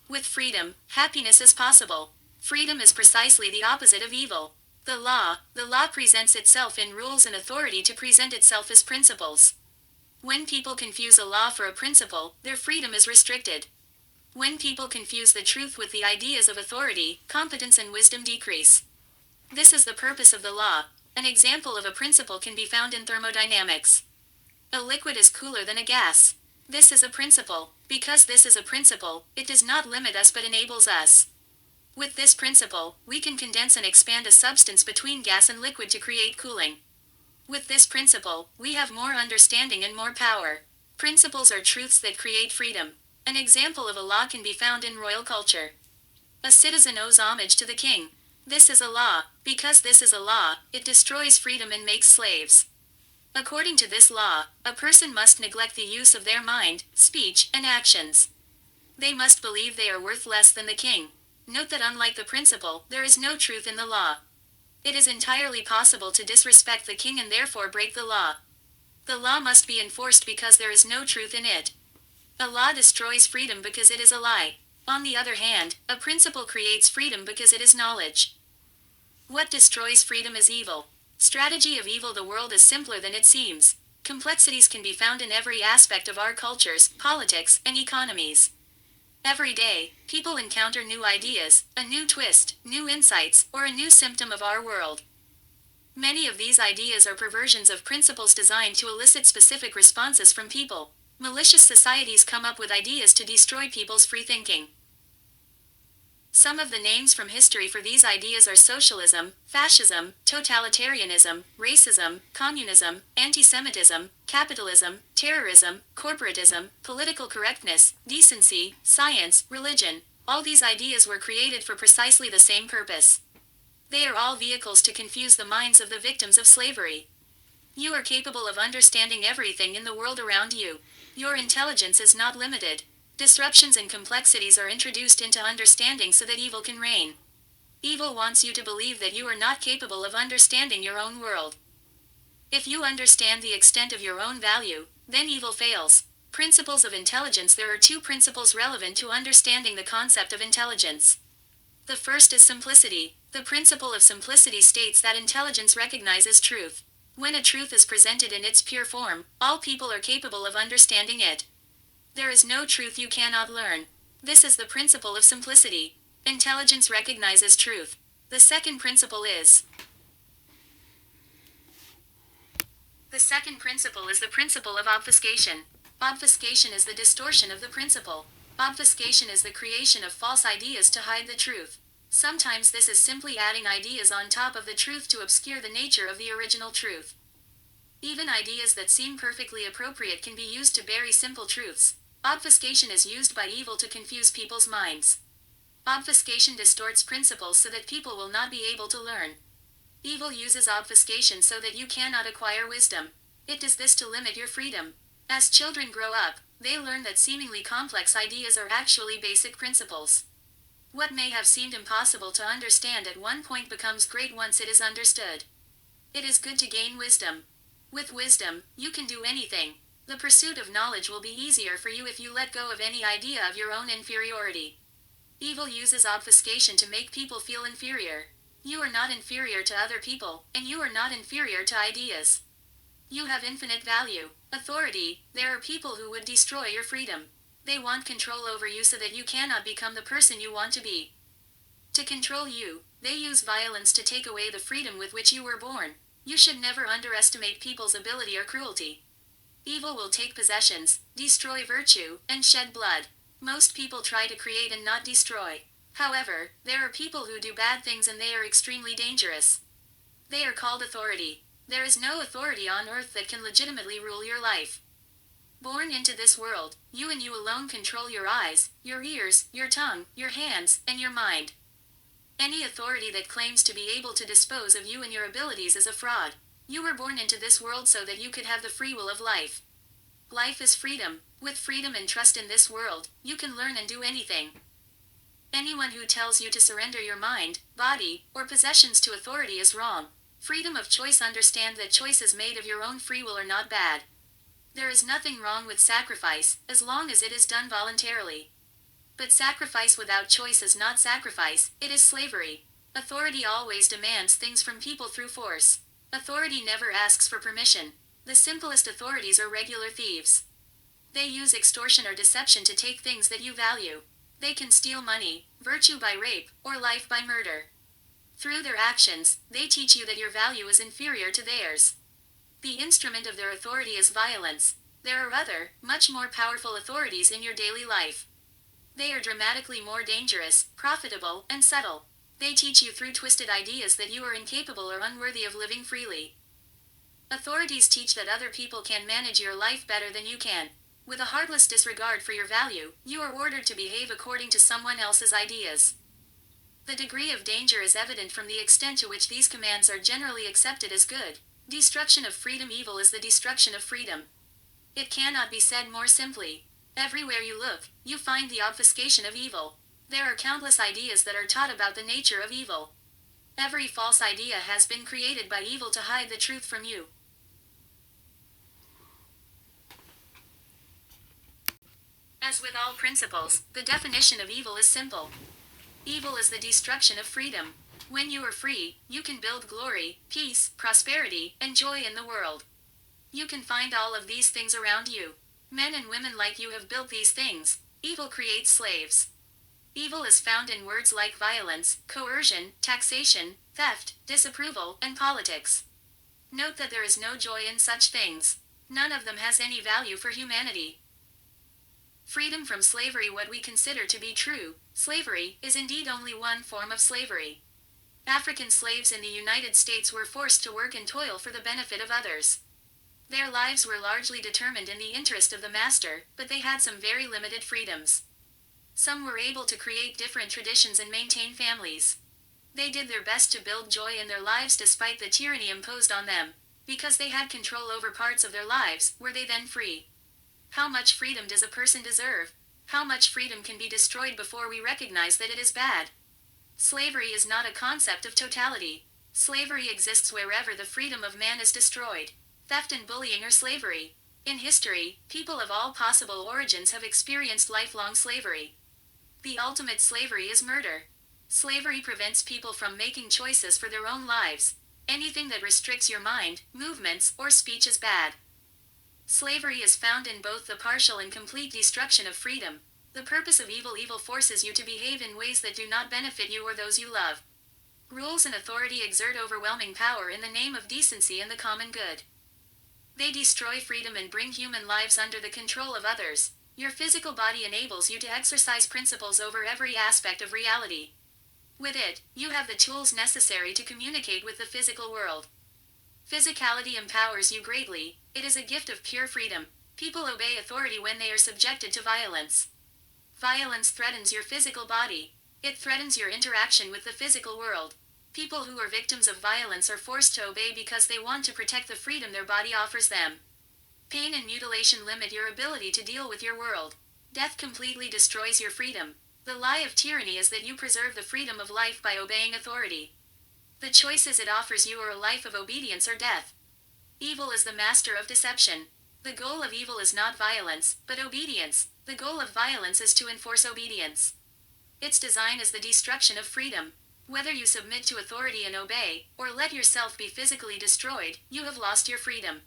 With freedom, happiness is possible. Freedom is precisely the opposite of evil. The law presents itself in rules and authority to present itself as principles. When people confuse a law for a principle, their freedom is restricted. When people confuse the truth with the ideas of authority, competence and wisdom decrease. This is the purpose of the law. An example of a principle can be found in thermodynamics. A liquid is cooler than a gas. This is a principle. Because this is a principle, it does not limit us but enables us. With this principle, we can condense and expand a substance between gas and liquid to create cooling. With this principle, we have more understanding and more power. Principles are truths that create freedom. An example of a law can be found in royal culture. A citizen owes homage to the king. This is a law. Because this is a law, it destroys freedom and makes slaves. According to this law, a person must neglect the use of their mind, speech, and actions. They must believe they are worth less than the king. Note that unlike the principle, there is no truth in the law. It is entirely possible to disrespect the king and therefore break the law. The law must be enforced because there is no truth in it. A law destroys freedom because it is a lie. On the other hand, a principle creates freedom because it is knowledge. What destroys freedom is evil. Strategy of evil. The world is simpler than it seems. Complexities can be found in every aspect of our cultures, politics, and economies. Every day, people encounter new ideas, a new twist, new insights, or a new symptom of our world. Many of these ideas are perversions of principles designed to elicit specific responses from people. Malicious societies come up with ideas to destroy people's free thinking. Some of the names from history for these ideas are socialism, fascism, totalitarianism, racism, communism, anti-Semitism, capitalism, terrorism, corporatism, political correctness, decency, science, religion. All these ideas were created for precisely the same purpose. They are all vehicles to confuse the minds of the victims of slavery. You are capable of understanding everything in the world around you. Your intelligence is not limited. Disruptions and complexities are introduced into understanding so that evil can reign. Evil wants you to believe that you are not capable of understanding your own world. If you understand the extent of your own value, then evil fails. Principles of intelligence. There are two principles relevant to understanding the concept of intelligence. The first is simplicity. The principle of simplicity states that intelligence recognizes truth. When a truth is presented in its pure form, all people are capable of understanding it. There is no truth you cannot learn. This is the principle of simplicity. Intelligence recognizes truth. The second principle is the principle of obfuscation. Obfuscation is the distortion of the principle. Obfuscation is the creation of false ideas to hide the truth. Sometimes this is simply adding ideas on top of the truth to obscure the nature of the original truth. Even ideas that seem perfectly appropriate can be used to bury simple truths. Obfuscation is used by evil to confuse people's minds. Obfuscation distorts principles so that people will not be able to learn. Evil uses obfuscation so that you cannot acquire wisdom. It does this to limit your freedom. As children grow up, they learn that seemingly complex ideas are actually basic principles. What may have seemed impossible to understand at one point becomes great once it is understood. It is good to gain wisdom. With wisdom, you can do anything. The pursuit of knowledge will be easier for you if you let go of any idea of your own inferiority. Evil uses obfuscation to make people feel inferior. You are not inferior to other people, and you are not inferior to ideas. You have infinite value, authority. There are people who would destroy your freedom. They want control over you so that you cannot become the person you want to be. To control you, they use violence to take away the freedom with which you were born. You should never underestimate people's ability or cruelty. Evil will take possessions, destroy virtue, and shed blood. Most people try to create and not destroy. However, there are people who do bad things and they are extremely dangerous. They are called authority. There is no authority on earth that can legitimately rule your life. Born into this world, you and you alone control your eyes, your ears, your tongue, your hands, and your mind. Any authority that claims to be able to dispose of you and your abilities is a fraud. You were born into this world so that you could have the free will of life. Life is freedom. With freedom and trust in this world, you can learn and do anything. Anyone who tells you to surrender your mind, body, or possessions to authority is wrong. Freedom of choice. Understand that choices made of your own free will are not bad. There is nothing wrong with sacrifice, as long as it is done voluntarily. But sacrifice without choice is not sacrifice, it is slavery. Authority always demands things from people through force. Authority never asks for permission. The simplest authorities are regular thieves. They use extortion or deception to take things that you value. They can steal money, virtue by rape, or life by murder. Through their actions, they teach you that your value is inferior to theirs. The instrument of their authority is violence. There are other, much more powerful authorities in your daily life. They are dramatically more dangerous, profitable, and subtle. They teach you through twisted ideas that you are incapable or unworthy of living freely. Authorities teach that other people can manage your life better than you can. With a heartless disregard for your value, you are ordered to behave according to someone else's ideas. The degree of danger is evident from the extent to which these commands are generally accepted as good. Destruction of freedom. Evil is the destruction of freedom. It cannot be said more simply. Everywhere you look, you find the obfuscation of evil. There are countless ideas that are taught about the nature of evil. Every false idea has been created by evil to hide the truth from you. As with all principles, the definition of evil is simple. Evil is the destruction of freedom. When you are free, you can build glory, peace, prosperity, and joy in the world. You can find all of these things around you. Men and women like you have built these things. Evil creates slaves. Evil is found in words like violence, coercion, taxation, theft, disapproval, and politics. Note that there is no joy in such things. None of them has any value for humanity. Freedom from slavery. What we consider to be true slavery is indeed only one form of slavery. African slaves in the United States were forced to work and toil for the benefit of others. Their lives were largely determined in the interest of the master, but they had some very limited freedoms. Some were able to create different traditions and maintain families. They did their best to build joy in their lives despite the tyranny imposed on them. Because they had control over parts of their lives, were they then free? How much freedom does a person deserve? How much freedom can be destroyed before we recognize that it is bad? Slavery is not a concept of totality. Slavery exists wherever the freedom of man is destroyed. Theft and bullying are slavery. In history, people of all possible origins have experienced lifelong slavery. The ultimate slavery is murder. Slavery prevents people from making choices for their own lives. Anything that restricts your mind, movements, or speech is bad. Slavery is found in both the partial and complete destruction of freedom. The purpose of evil forces you to behave in ways that do not benefit you or those you love. Rules and authority exert overwhelming power in the name of decency and the common good. They destroy freedom and bring human lives under the control of others. Your physical body enables you to exercise principles over every aspect of reality. With it, you have the tools necessary to communicate with the physical world. Physicality empowers you greatly. It is a gift of pure freedom. People obey authority when they are subjected to violence. Violence threatens your physical body. It threatens your interaction with the physical world. People who are victims of violence are forced to obey because they want to protect the freedom their body offers them. Pain and mutilation limit your ability to deal with your world. Death completely destroys your freedom. The lie of tyranny is that you preserve the freedom of life by obeying authority. The choices it offers you are a life of obedience or death. Evil is the master of deception. The goal of evil is not violence, but obedience. The goal of violence is to enforce obedience. Its design is the destruction of freedom. Whether you submit to authority and obey, or let yourself be physically destroyed, you have lost your freedom.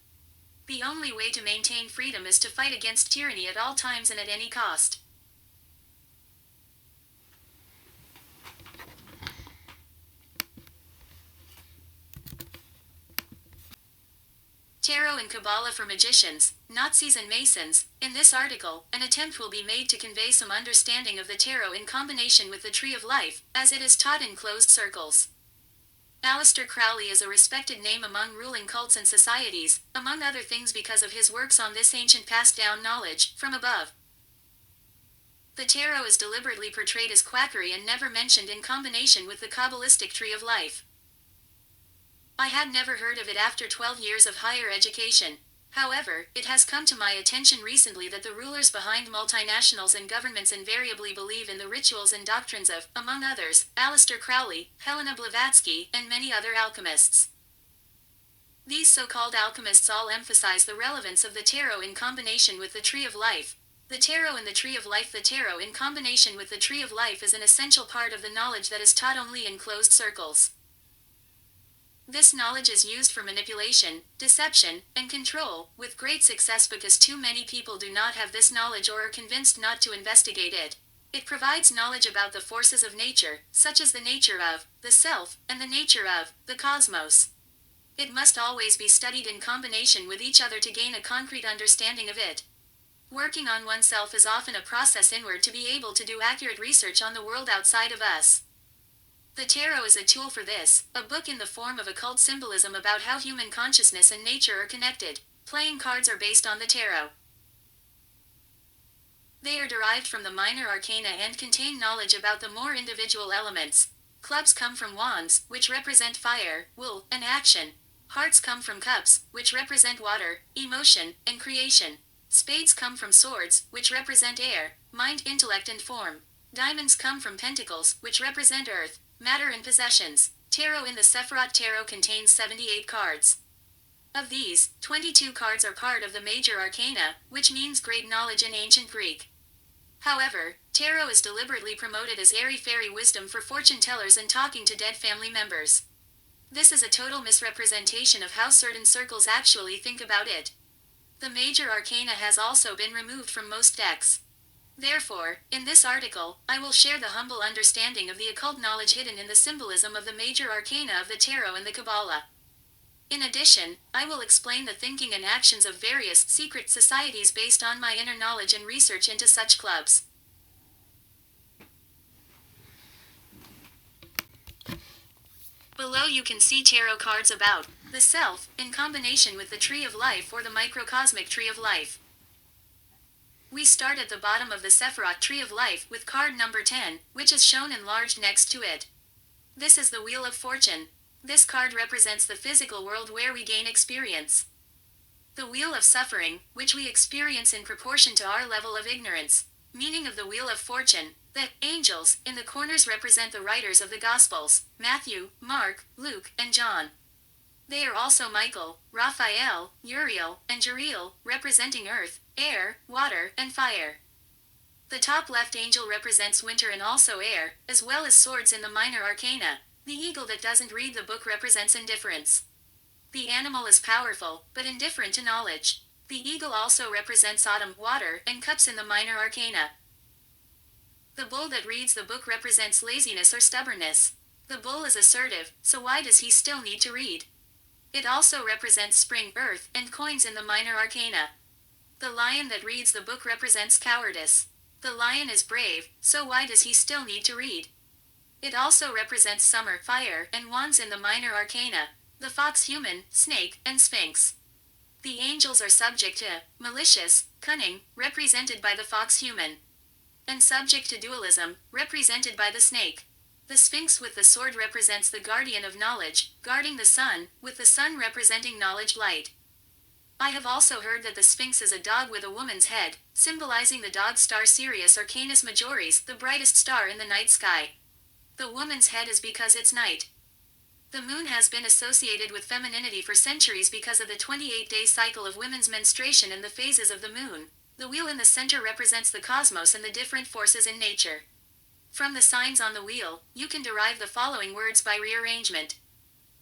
The only way to maintain freedom is to fight against tyranny at all times and at any cost. Tarot and Kabbalah for magicians, Nazis and Masons. In this article, an attempt will be made to convey some understanding of the tarot in combination with the Tree of Life, as it is taught in closed circles. Aleister Crowley is a respected name among ruling cults and societies, among other things because of his works on this ancient passed-down knowledge, from above. The tarot is deliberately portrayed as quackery and never mentioned in combination with the Kabbalistic Tree of Life. I had never heard of it after 12 years of higher education. However, it has come to my attention recently that the rulers behind multinationals and governments invariably believe in the rituals and doctrines of, among others, Aleister Crowley, Helena Blavatsky, and many other alchemists. These so-called alchemists all emphasize the relevance of the tarot in combination with the Tree of Life. The tarot and the Tree of Life. The tarot in combination with the Tree of Life is an essential part of the knowledge that is taught only in closed circles. This knowledge is used for manipulation, deception, and control, with great success because too many people do not have this knowledge or are convinced not to investigate it. It provides knowledge about the forces of nature, such as the nature of the self, and the nature of the cosmos. It must always be studied in combination with each other to gain a concrete understanding of it. Working on oneself is often a process inward to be able to do accurate research on the world outside of us. The tarot is a tool for this, a book in the form of occult symbolism about how human consciousness and nature are connected. Playing cards are based on the tarot. They are derived from the minor arcana and contain knowledge about the more individual elements. Clubs come from wands, which represent fire, wool, and action. Hearts come from cups, which represent water, emotion, and creation. Spades come from swords, which represent air, mind, intellect, and form. Diamonds come from pentacles, which represent earth, matter, and possessions. Tarot in the Sefirot Tarot contains 78 cards. Of these, 22 cards are part of the major arcana, which means great knowledge in ancient Greek. However, Tarot is deliberately promoted as airy-fairy wisdom for fortune tellers and talking to dead family members. This is a total misrepresentation of how certain circles actually think about it. The major arcana has also been removed from most decks. Therefore, in this article, I will share the humble understanding of the occult knowledge hidden in the symbolism of the major arcana of the tarot and the Kabbalah. In addition, I will explain the thinking and actions of various secret societies based on my inner knowledge and research into such clubs. Below you can see tarot cards about the self, in combination with the tree of life or the microcosmic tree of life. We start at the bottom of the Sefirot tree of life with card number 10, which is shown enlarged next to it. This is the Wheel of Fortune. This card represents the physical world where we gain experience. The Wheel of Suffering, which we experience in proportion to our level of ignorance. Meaning of the Wheel of Fortune. The angels in the corners represent the writers of the Gospels, Matthew, Mark, Luke, and John. They are also Michael, Raphael, Uriel, and Jeriel, representing earth, air, water, and fire. The top left angel represents winter and also air, as well as swords in the minor arcana. The eagle that doesn't read the book represents indifference. The animal is powerful, but indifferent to knowledge. The eagle also represents autumn, water, and cups in the minor arcana. The bull that reads the book represents laziness or stubbornness. The bull is assertive, so why does he still need to read? It also represents spring, earth, and coins in the minor arcana. The lion that reads the book represents cowardice. The lion is brave, so why does he still need to read? It also represents summer, fire, and wands in the minor arcana. The fox, human, snake, and sphinx. The angels are subject to malicious, cunning, represented by the fox, human, and subject to dualism, represented by the snake. The Sphinx with the sword represents the guardian of knowledge, guarding the sun, with the sun representing knowledge, light. I have also heard that the Sphinx is a dog with a woman's head, symbolizing the dog star Sirius or Canis Majoris, the brightest star in the night sky. The woman's head is because it's night. The moon has been associated with femininity for centuries because of the 28-day cycle of women's menstruation and the phases of the moon. The wheel in the center represents the cosmos and the different forces in nature. From the signs on the wheel, you can derive the following words by rearrangement.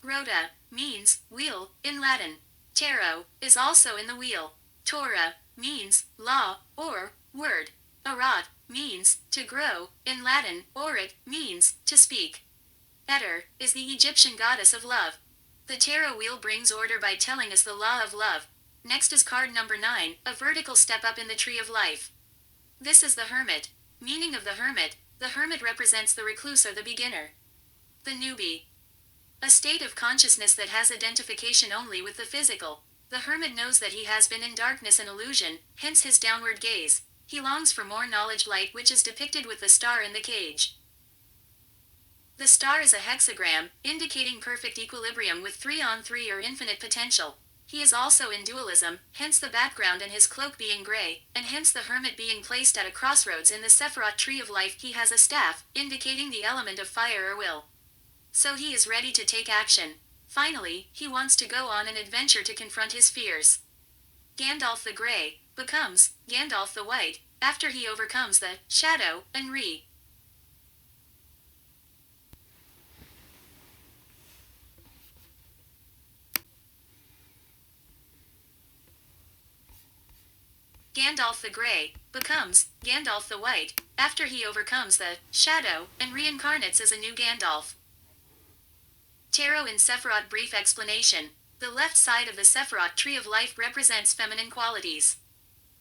Rota means wheel in Latin. Tarot is also in the wheel. Torah means law or word. Arat means to grow in Latin. Orit means to speak. Eter is the Egyptian goddess of love. The tarot wheel brings order by telling us the law of love. Next is card number 9, a vertical step up in the tree of life. This is the hermit. Meaning of the hermit. The hermit represents the recluse or the beginner. The newbie. A state of consciousness that has identification only with the physical. The hermit knows that he has been in darkness and illusion, hence his downward gaze. He longs for more knowledge, light, which is depicted with the star in the cage. The star is a hexagram, indicating perfect equilibrium with 3-on-3 or infinite potential. He is also in dualism, hence the background and his cloak being gray, and hence the hermit being placed at a crossroads in the Sefirot tree of life. He has a staff, indicating the element of fire or will. So he is ready to take action. Finally, he wants to go on an adventure to confront his fears. Gandalf the Grey becomes Gandalf the White, after he overcomes the shadow and Gandalf the Grey becomes Gandalf the White, after he overcomes the shadow and reincarnates as a new Gandalf. Tarot in Sefirot brief explanation. The left side of the Sefirot tree of life represents feminine qualities.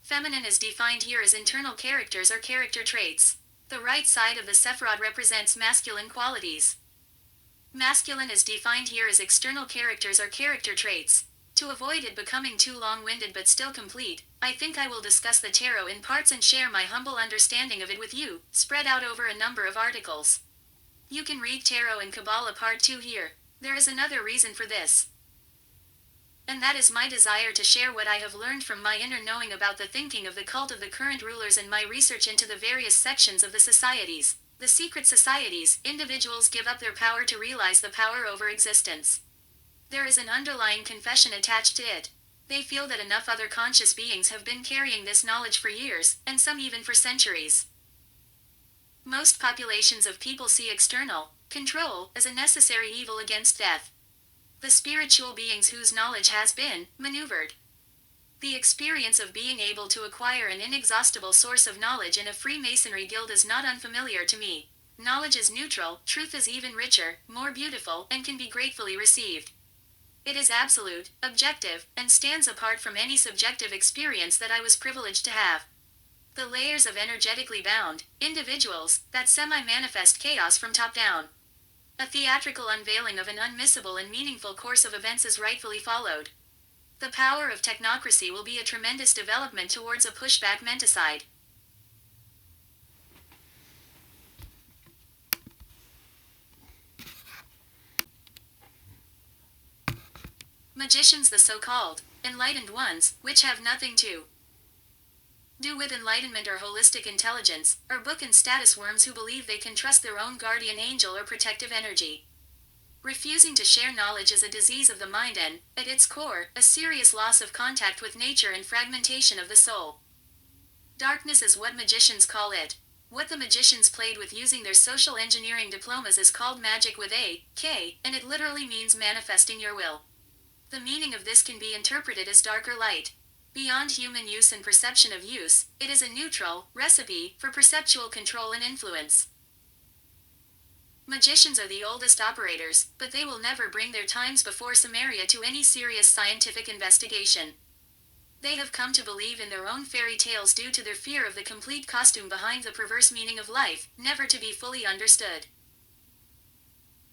Feminine is defined here as internal characters or character traits. The right side of the Sefirot represents masculine qualities. Masculine is defined here as external characters or character traits. To avoid it becoming too long-winded but still complete, I think I will discuss the tarot in parts and share my humble understanding of it with you, spread out over a number of articles. You can read Tarot and Kabbalah Part 2 here. There is another reason for this. And that is my desire to share what I have learned from my inner knowing about the thinking of the cult of the current rulers and my research into the various sections of the societies. The secret societies, individuals give up their power to realize the power over existence. There is an underlying confession attached to it. They feel that enough other conscious beings have been carrying this knowledge for years, and some even for centuries. Most populations of people see external control as a necessary evil against death. The spiritual beings whose knowledge has been maneuvered. The experience of being able to acquire an inexhaustible source of knowledge in a Freemasonry guild is not unfamiliar to me. Knowledge is neutral, truth is even richer, more beautiful, and can be gratefully received. It is absolute, objective, and stands apart from any subjective experience that I was privileged to have. The layers of energetically bound individuals that semi-manifest chaos from top down. A theatrical unveiling of an unmissable and meaningful course of events is rightfully followed. The power of technocracy will be a tremendous development towards a pushback menticide. Magicians, the so-called enlightened ones, which have nothing to do with enlightenment or holistic intelligence, are book and status worms who believe they can trust their own guardian angel or protective energy. Refusing to share knowledge is a disease of the mind and, at its core, a serious loss of contact with nature and fragmentation of the soul. Darkness is what magicians call it. What the magicians played with using their social engineering diplomas is called magic with a K, and it literally means manifesting your will. The meaning of this can be interpreted as darker light. Beyond human use and perception of use, it is a neutral recipe for perceptual control and influence. Magicians are the oldest operators, but they will never bring their times before Samaria to any serious scientific investigation. They have come to believe in their own fairy tales due to their fear of the complete costume behind the perverse meaning of life, never to be fully understood.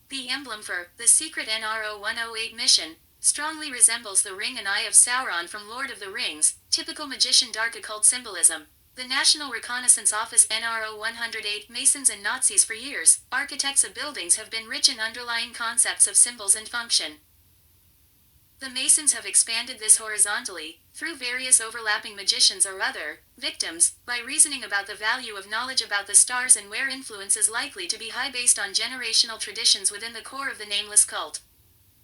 The emblem for the secret NRO 108 mission strongly resembles the ring and eye of Sauron from Lord of the Rings, typical magician dark occult symbolism. The National Reconnaissance Office NRO 108 Masons and Nazis. For years, architects of buildings have been rich in underlying concepts of symbols and function. The Masons have expanded this horizontally, through various overlapping magicians or other victims, by reasoning about the value of knowledge about the stars and where influence is likely to be high based on generational traditions within the core of the nameless cult.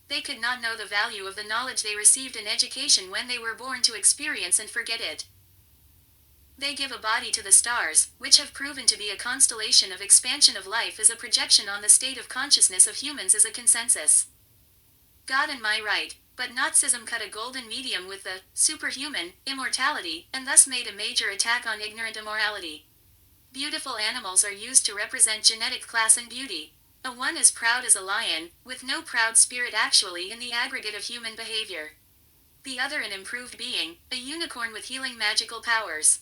They could not know the value of the knowledge they received in education when they were born to experience and forget it. They give a body to the stars, which have proven to be a constellation of expansion of life as a projection on the state of consciousness of humans as a consensus. God and my right, but Nazism cut a golden medium with the superhuman immortality, and thus made a major attack on ignorant immorality. Beautiful animals are used to represent genetic class and beauty. A one as proud as a lion, with no proud spirit actually in the aggregate of human behavior. The other an improved being, a unicorn with healing magical powers.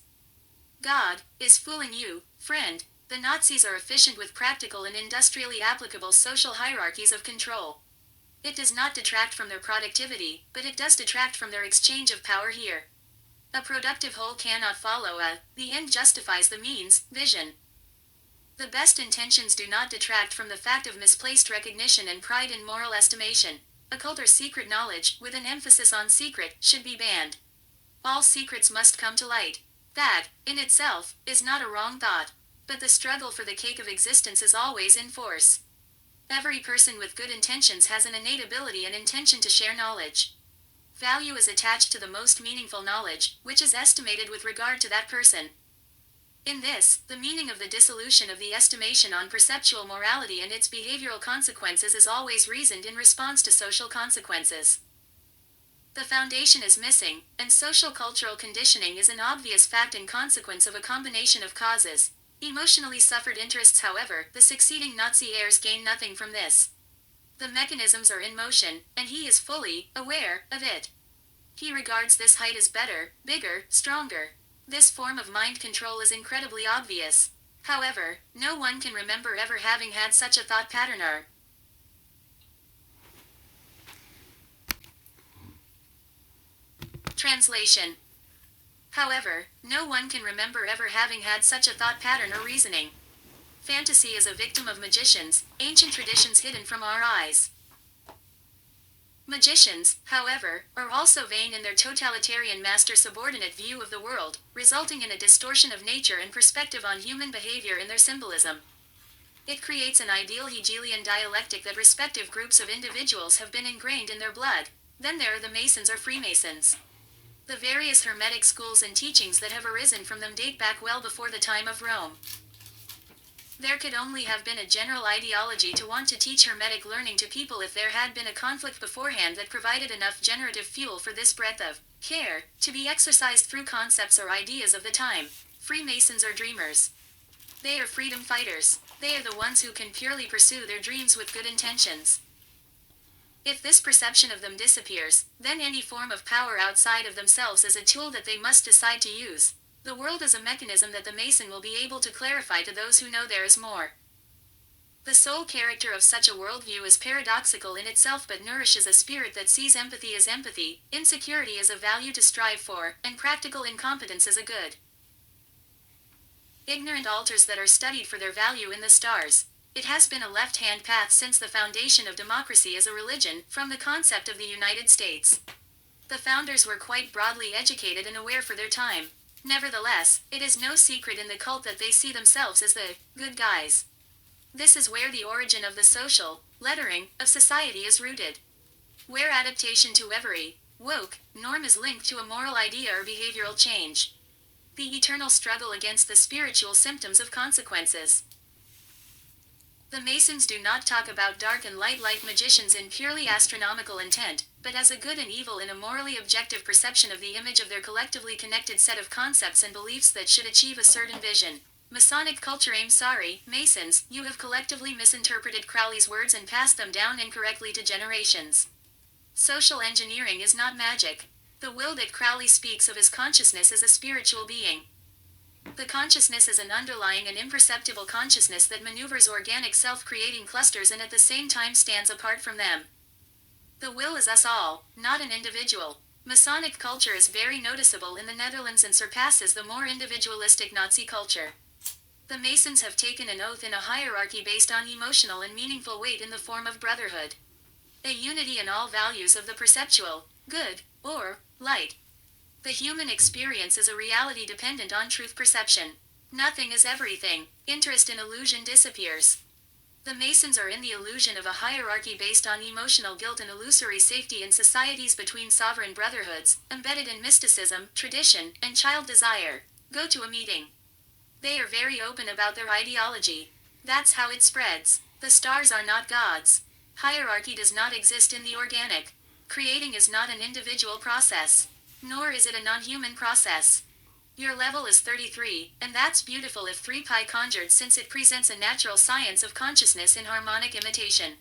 God is fooling you, friend. The Nazis are efficient with practical and industrially applicable social hierarchies of control. It does not detract from their productivity, but it does detract from their exchange of power here. A productive whole cannot follow the end justifies the means vision. The best intentions do not detract from the fact of misplaced recognition and pride in moral estimation. Occult or secret knowledge, with an emphasis on secret, should be banned. All secrets must come to light. That, in itself, is not a wrong thought. But the struggle for the cake of existence is always in force. Every person with good intentions has an innate ability and intention to share knowledge. Value is attached to the most meaningful knowledge, which is estimated with regard to that person. In this, the meaning of the dissolution of the estimation on perceptual morality and its behavioral consequences is always reasoned in response to social consequences. The foundation is missing, and social cultural conditioning is an obvious fact and consequence of a combination of causes. Emotionally suffered interests, however, the succeeding Nazi heirs gain nothing from this. The mechanisms are in motion, and he is fully aware of it. He regards this height as better, bigger, stronger. This form of mind control is incredibly obvious. However, no one can remember ever having had such a thought pattern or translation. However, no one can remember ever having had such a thought pattern or reasoning. Fantasy is a victim of magicians, ancient traditions hidden from our eyes. Magicians, however, are also vain in their totalitarian master-subordinate view of the world, resulting in a distortion of nature and perspective on human behavior in their symbolism. It creates an ideal Hegelian dialectic that respective groups of individuals have been ingrained in their blood. Then there are the Masons or Freemasons. The various Hermetic schools and teachings that have arisen from them date back well before the time of Rome. There could only have been a general ideology to want to teach Hermetic learning to people if there had been a conflict beforehand that provided enough generative fuel for this breadth of care to be exercised through concepts or ideas of the time. Freemasons are dreamers. They are freedom fighters. They are the ones who can purely pursue their dreams with good intentions. If this perception of them disappears, then any form of power outside of themselves is a tool that they must decide to use. The world is a mechanism that the Mason will be able to clarify to those who know there is more. The sole character of such a worldview is paradoxical in itself but nourishes a spirit that sees empathy as empathy, insecurity as a value to strive for, and practical incompetence as a good. Ignorant altars that are studied for their value in the stars. It has been a left-hand path since the foundation of democracy as a religion, from the concept of the United States. The founders were quite broadly educated and aware for their time. Nevertheless, it is no secret in the cult that they see themselves as the good guys. This is where the origin of the social lettering of society is rooted. Where adaptation to every woke norm is linked to a moral idea or behavioral change. The eternal struggle against the spiritual symptoms of consequences. The Masons do not talk about dark and light like magicians in purely astronomical intent, but as a good and evil in a morally objective perception of the image of their collectively connected set of concepts and beliefs that should achieve a certain vision. Masonic culture aims Masons, you have collectively misinterpreted Crowley's words and passed them down incorrectly to generations. Social engineering is not magic. The will that Crowley speaks of as consciousness is a spiritual being. The consciousness is an underlying and imperceptible consciousness that maneuvers organic self-creating clusters and at the same time stands apart from them. The will is us all, not an individual. Masonic culture is very noticeable in the Netherlands and surpasses the more individualistic Nazi culture. The Masons have taken an oath in a hierarchy based on emotional and meaningful weight in the form of brotherhood. A unity in all values of the perceptual, good, or light. The human experience is a reality dependent on truth perception. Nothing is everything. Interest in illusion disappears. The Masons are in the illusion of a hierarchy based on emotional guilt and illusory safety in societies between sovereign brotherhoods, embedded in mysticism, tradition, and child desire. Go to a meeting. They are very open about their ideology. That's how it spreads. The stars are not gods. Hierarchy does not exist in the organic. Creating is not an individual process. Nor is it a non-human process. Your level is 33, and that's beautiful if 3 pi conjured since it presents a natural science of consciousness in harmonic imitation.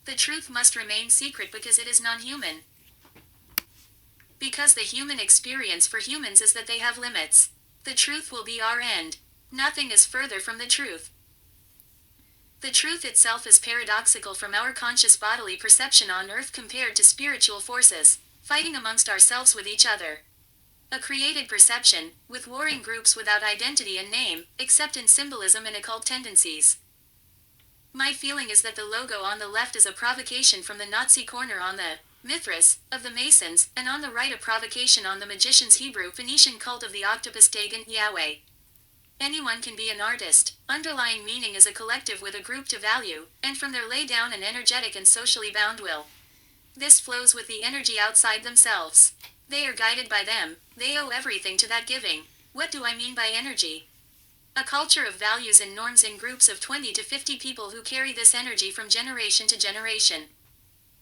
The truth must remain secret because it is non-human. Because the human experience for humans is that they have limits. The truth will be our end. Nothing is further from the truth. The truth itself is paradoxical from our conscious bodily perception on earth compared to spiritual forces, fighting amongst ourselves with each other. A created perception, with warring groups without identity and name, except in symbolism and occult tendencies. My feeling is that the logo on the left is a provocation from the Nazi corner on the Mithras of the Masons, and on the right a provocation on the magician's Hebrew Phoenician cult of the octopus Dagon, Yahweh. Anyone can be an artist. Underlying meaning is a collective with a group to value, and from their lay down an energetic and socially bound will. This flows with the energy outside themselves. They are guided by them. They owe everything to that giving. What do I mean by energy? A culture of values and norms in groups of 20 to 50 people who carry this energy from generation to generation.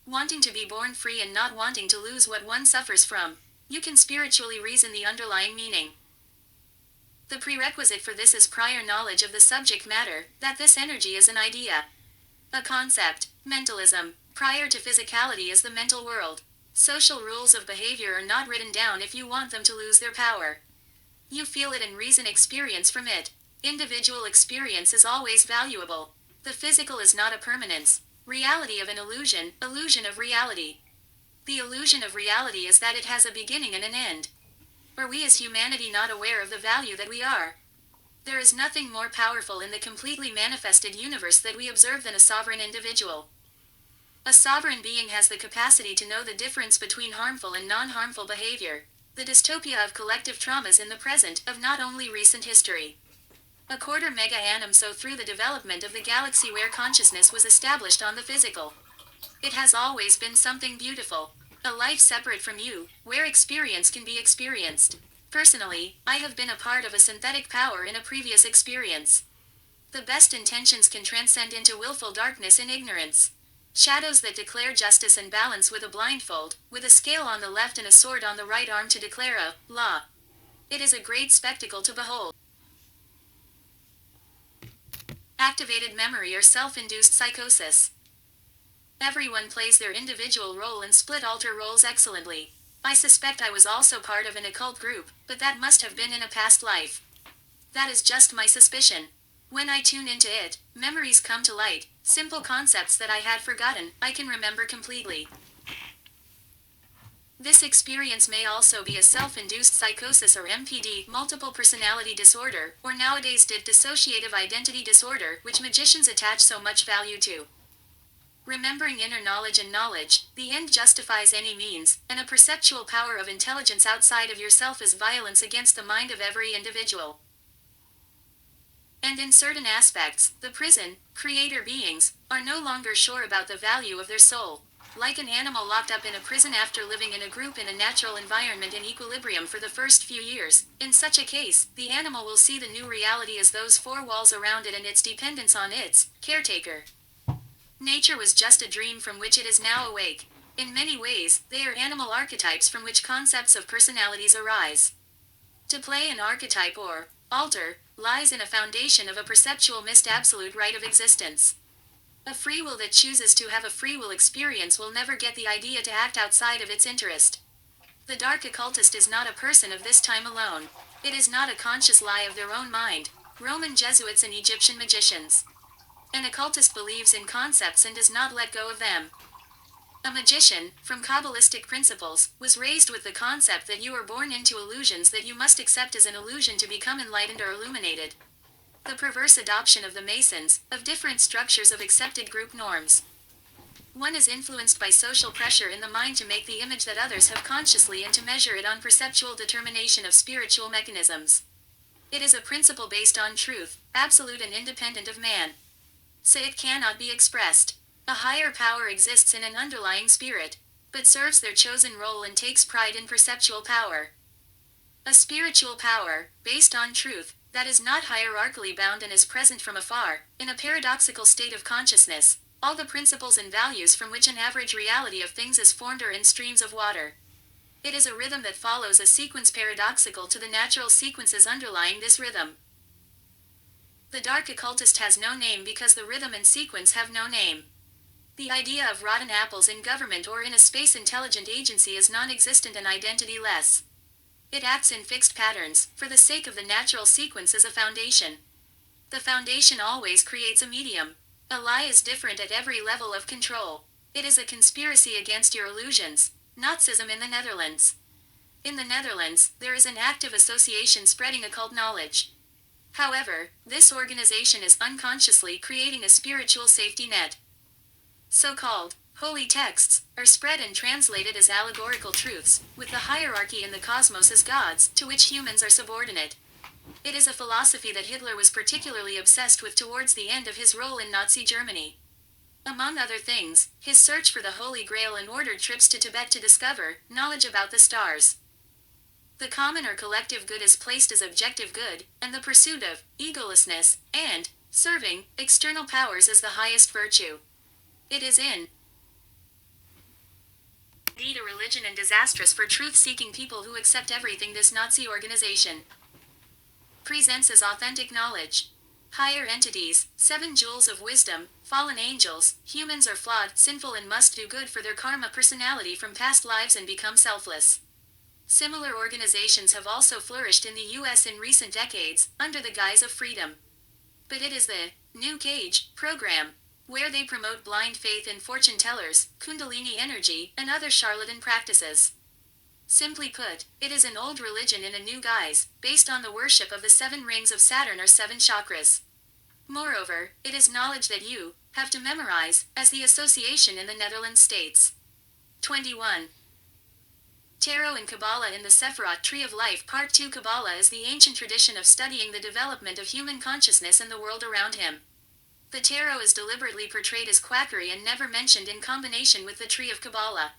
Wanting to be born free and not wanting to lose what one suffers from. You can spiritually reason the underlying meaning. The prerequisite for this is prior knowledge of the subject matter, that this energy is an idea. A concept, mentalism. Prior to physicality is the mental world. Social rules of behavior are not written down if you want them to lose their power. You feel it and reason experience from it. Individual experience is always valuable. The physical is not a permanence. Reality of an illusion, illusion of reality. The illusion of reality is that it has a beginning and an end. Are we as humanity not aware of the value that we are? There is nothing more powerful in the completely manifested universe that we observe than a sovereign individual. A sovereign being has the capacity to know the difference between harmful and non-harmful behavior. The dystopia of collective traumas in the present, of not only recent history. A quarter mega annum so through the development of the galaxy where consciousness was established on the physical. It has always been something beautiful. A life separate from you, where experience can be experienced. Personally, I have been a part of a synthetic power in a previous experience. The best intentions can transcend into willful darkness and ignorance. Shadows that declare justice and balance with a blindfold, with a scale on the left and a sword on the right arm to declare a law. It is a great spectacle to behold. Activated memory or self-induced psychosis. Everyone plays their individual role and split alter roles excellently. I suspect I was also part of an occult group, but that must have been in a past life. That is just my suspicion. When I tune into it, memories come to light, simple concepts that I had forgotten, I can remember completely. This experience may also be a self-induced psychosis or MPD, multiple personality disorder, or nowadays dissociative identity disorder, which magicians attach so much value to. Remembering inner knowledge and knowledge, the end justifies any means, and a perceptual power of intelligence outside of yourself is violence against the mind of every individual. And in certain aspects, the prison, creator beings, are no longer sure about the value of their soul. Like an animal locked up in a prison after living in a group in a natural environment in equilibrium for the first few years, in such a case, the animal will see the new reality as those four walls around it and its dependence on its caretaker. Nature was just a dream from which it is now awake. In many ways, they are animal archetypes from which concepts of personalities arise. To play an archetype or alter lies in a foundation of a perceptual missed absolute right of existence. A free will that chooses to have a free will experience will never get the idea to act outside of its interest. The dark occultist is not a person of this time alone. It is not a conscious lie of their own mind. Roman Jesuits and Egyptian magicians. An occultist believes in concepts and does not let go of them. A magician, from Kabbalistic principles, was raised with the concept that you are born into illusions that you must accept as an illusion to become enlightened or illuminated. The perverse adoption of the Masons, of different structures of accepted group norms. One is influenced by social pressure in the mind to make the image that others have consciously and to measure it on perceptual determination of spiritual mechanisms. It is a principle based on truth, absolute and independent of man. So it cannot be expressed. A higher power exists in an underlying spirit, but serves their chosen role and takes pride in perceptual power. A spiritual power, based on truth, that is not hierarchically bound and is present from afar, in a paradoxical state of consciousness. All the principles and values from which an average reality of things is formed are in streams of water. It is a rhythm that follows a sequence paradoxical to the natural sequences underlying this rhythm. The dark occultist has no name because the rhythm and sequence have no name. The idea of rotten apples in government or in a space intelligent agency is non-existent and identity-less. It acts in fixed patterns, for the sake of the natural sequence as a foundation. The foundation always creates a medium. A lie is different at every level of control. It is a conspiracy against your illusions. Nazism in the Netherlands. In the Netherlands, there is an active association spreading occult knowledge. However, this organization is unconsciously creating a spiritual safety net. So-called holy texts are spread and translated as allegorical truths, with the hierarchy in the cosmos as gods, to which humans are subordinate. It is a philosophy that Hitler was particularly obsessed with towards the end of his role in Nazi Germany. Among other things, his search for the Holy Grail and ordered trips to Tibet to discover knowledge about the stars. The common or collective good is placed as objective good, and the pursuit of egolessness and serving external powers as the highest virtue. It is indeed a religion and disastrous for truth-seeking people who accept everything this Nazi organization presents as authentic knowledge. Higher entities, 7 jewels of wisdom, fallen angels, humans are flawed, sinful and must do good for their karma personality from past lives and become selfless. Similar organizations have also flourished in the US in recent decades, under the guise of freedom. But it is the New Age program, where they promote blind faith in fortune tellers, kundalini energy, and other charlatan practices. Simply put, it is an old religion in a new guise, based on the worship of the 7 rings of Saturn or 7 chakras. Moreover, it is knowledge that you have to memorize, as the association in the Netherlands states. 21. Tarot and Kabbalah in the Sefirot Tree of Life Part 2. Kabbalah is the ancient tradition of studying the development of human consciousness and the world around him. The tarot is deliberately portrayed as quackery and never mentioned in combination with the Tree of Kabbalah.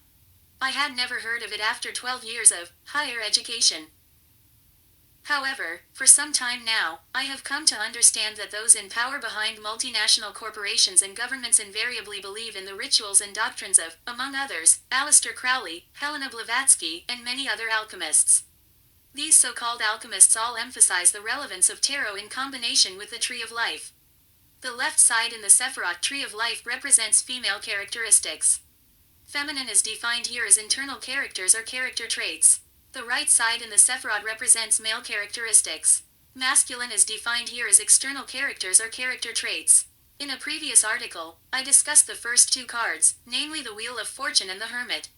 I had never heard of it after 12 years of higher education. However, for some time now, I have come to understand that those in power behind multinational corporations and governments invariably believe in the rituals and doctrines of, among others, Aleister Crowley, Helena Blavatsky, and many other alchemists. These so-called alchemists all emphasize the relevance of tarot in combination with the Tree of Life. The left side in the Sefirot Tree of Life represents female characteristics. Feminine is defined here as internal characters or character traits. The right side in the Sefirot represents male characteristics. Masculine is defined here as external characters or character traits. In a previous article, I discussed the first two cards, namely the Wheel of Fortune and the Hermit.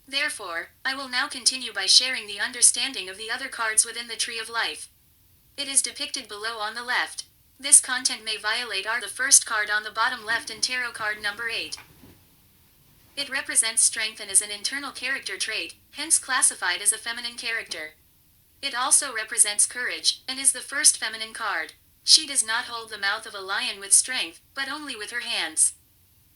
Therefore, I will now continue by sharing the understanding of the other cards within the Tree of Life. It is depicted below on the left. This content may violate the first card on the bottom left and tarot card number 8. It represents strength and is an internal character trait, hence classified as a feminine character. It also represents courage, and is the first feminine card. She does not hold the mouth of a lion with strength, but only with her hands.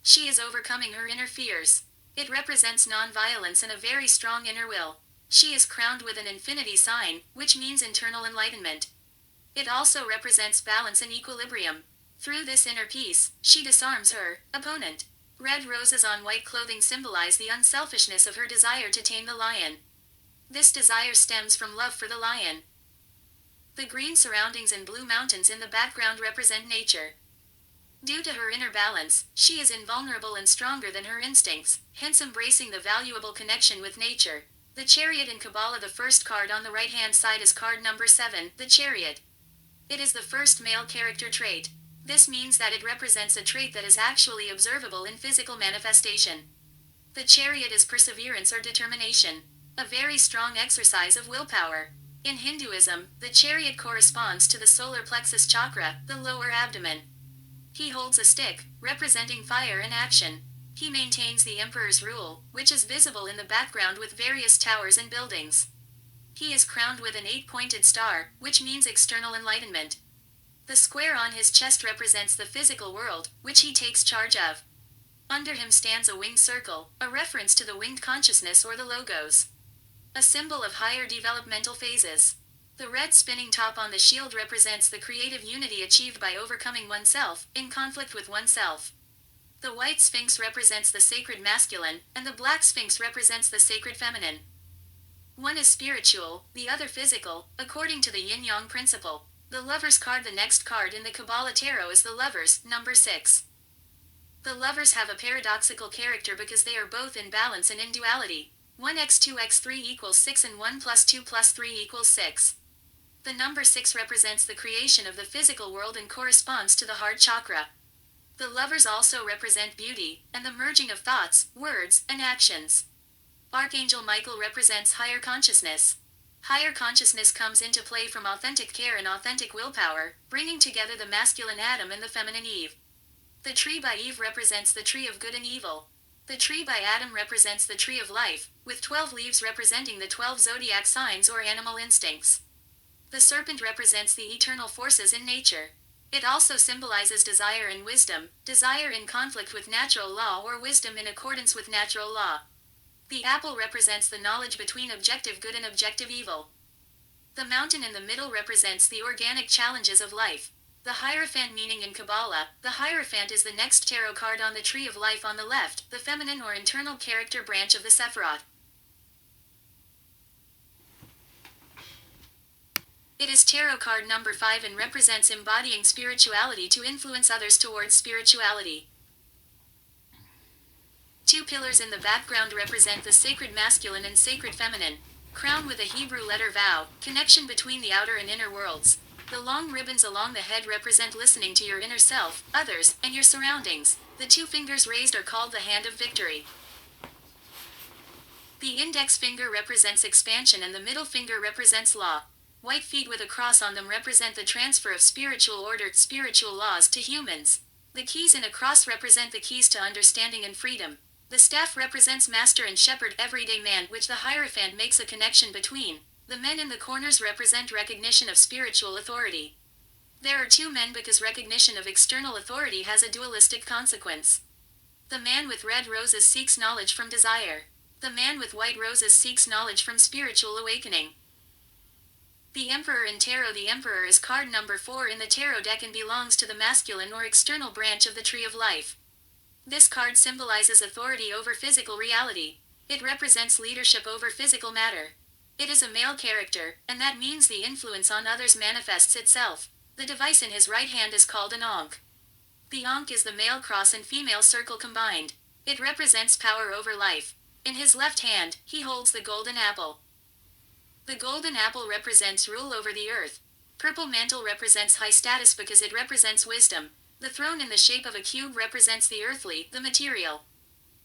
She is overcoming her inner fears. It represents non-violence and a very strong inner will. She is crowned with an infinity sign, which means internal enlightenment. It also represents balance and equilibrium. Through this inner peace, she disarms her opponent. Red roses on white clothing symbolize the unselfishness of her desire to tame the lion. This desire stems from love for the lion. The green surroundings and blue mountains in the background represent nature. Due to her inner balance, she is invulnerable and stronger than her instincts, hence embracing the valuable connection with nature. The Chariot in Kabbalah, the first card on the right-hand side is card number 7, the Chariot. It is the first male character trait. This means that it represents a trait that is actually observable in physical manifestation. The Chariot is perseverance or determination, a very strong exercise of willpower. In Hinduism, the Chariot corresponds to the solar plexus chakra, the lower abdomen. He holds a stick, representing fire and action. He maintains the emperor's rule, which is visible in the background with various towers and buildings. He is crowned with an 8-pointed star, which means external enlightenment. The square on his chest represents the physical world, which he takes charge of. Under him stands a winged circle, a reference to the winged consciousness or the logos. A symbol of higher developmental phases. The red spinning top on the shield represents the creative unity achieved by overcoming oneself, in conflict with oneself. The white sphinx represents the sacred masculine, and the black sphinx represents the sacred feminine. One is spiritual, the other physical, according to the yin-yang principle. The Lovers card, the next card in the Kabbalah Tarot, is the Lovers, number 6. The Lovers have a paradoxical character because they are both in balance and in duality. 1x2x3 equals 6 and 1 plus 2 plus 3 equals 6. The number 6 represents the creation of the physical world and corresponds to the heart chakra. The Lovers also represent beauty, and the merging of thoughts, words, and actions. Archangel Michael represents higher consciousness. Higher consciousness comes into play from authentic care and authentic willpower, bringing together the masculine Adam and the feminine Eve. The tree by Eve represents the tree of good and evil. The tree by Adam represents the tree of life, with 12 leaves representing the 12 zodiac signs or animal instincts. The serpent represents the eternal forces in nature. It also symbolizes desire and wisdom, desire in conflict with natural law or wisdom in accordance with natural law. The apple represents the knowledge between objective good and objective evil. The mountain in the middle represents the organic challenges of life. The Hierophant meaning in Kabbalah, the Hierophant is the next tarot card on the Tree of Life on the left, the feminine or internal character branch of the Sefirot. It is tarot card number 5 and represents embodying spirituality to influence others towards spirituality. Two pillars in the background represent the sacred masculine and sacred feminine. Crown with a Hebrew letter vow, connection between the outer and inner worlds. The long ribbons along the head represent listening to your inner self, others, and your surroundings. The two fingers raised are called the hand of victory. The index finger represents expansion and the middle finger represents law. White feet with a cross on them represent the transfer of spiritual order, spiritual laws to humans. The keys in a cross represent the keys to understanding and freedom. The staff represents master and shepherd, everyday man, which the Hierophant makes a connection between. The men in the corners represent recognition of spiritual authority. There are two men because recognition of external authority has a dualistic consequence. The man with red roses seeks knowledge from desire. The man with white roses seeks knowledge from spiritual awakening. The Emperor in Tarot. The Emperor is card number 4 in the Tarot deck and belongs to the masculine or external branch of the Tree of Life. This card symbolizes authority over physical reality. It represents leadership over physical matter. It is a male character, and that means the influence on others manifests itself. The device in his right hand is called an Ankh. The Ankh is the male cross and female circle combined. It represents power over life. In his left hand, he holds the golden apple. The golden apple represents rule over the earth. Purple mantle represents high status because it represents wisdom. The throne in the shape of a cube represents the earthly, the material.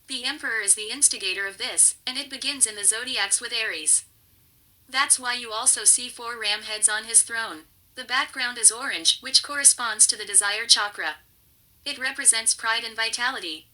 The Emperor is the instigator of this, and it begins in the zodiacs with Aries. That's why you also see 4 ram heads on his throne. The background is orange, which corresponds to the desire chakra. It represents pride and vitality.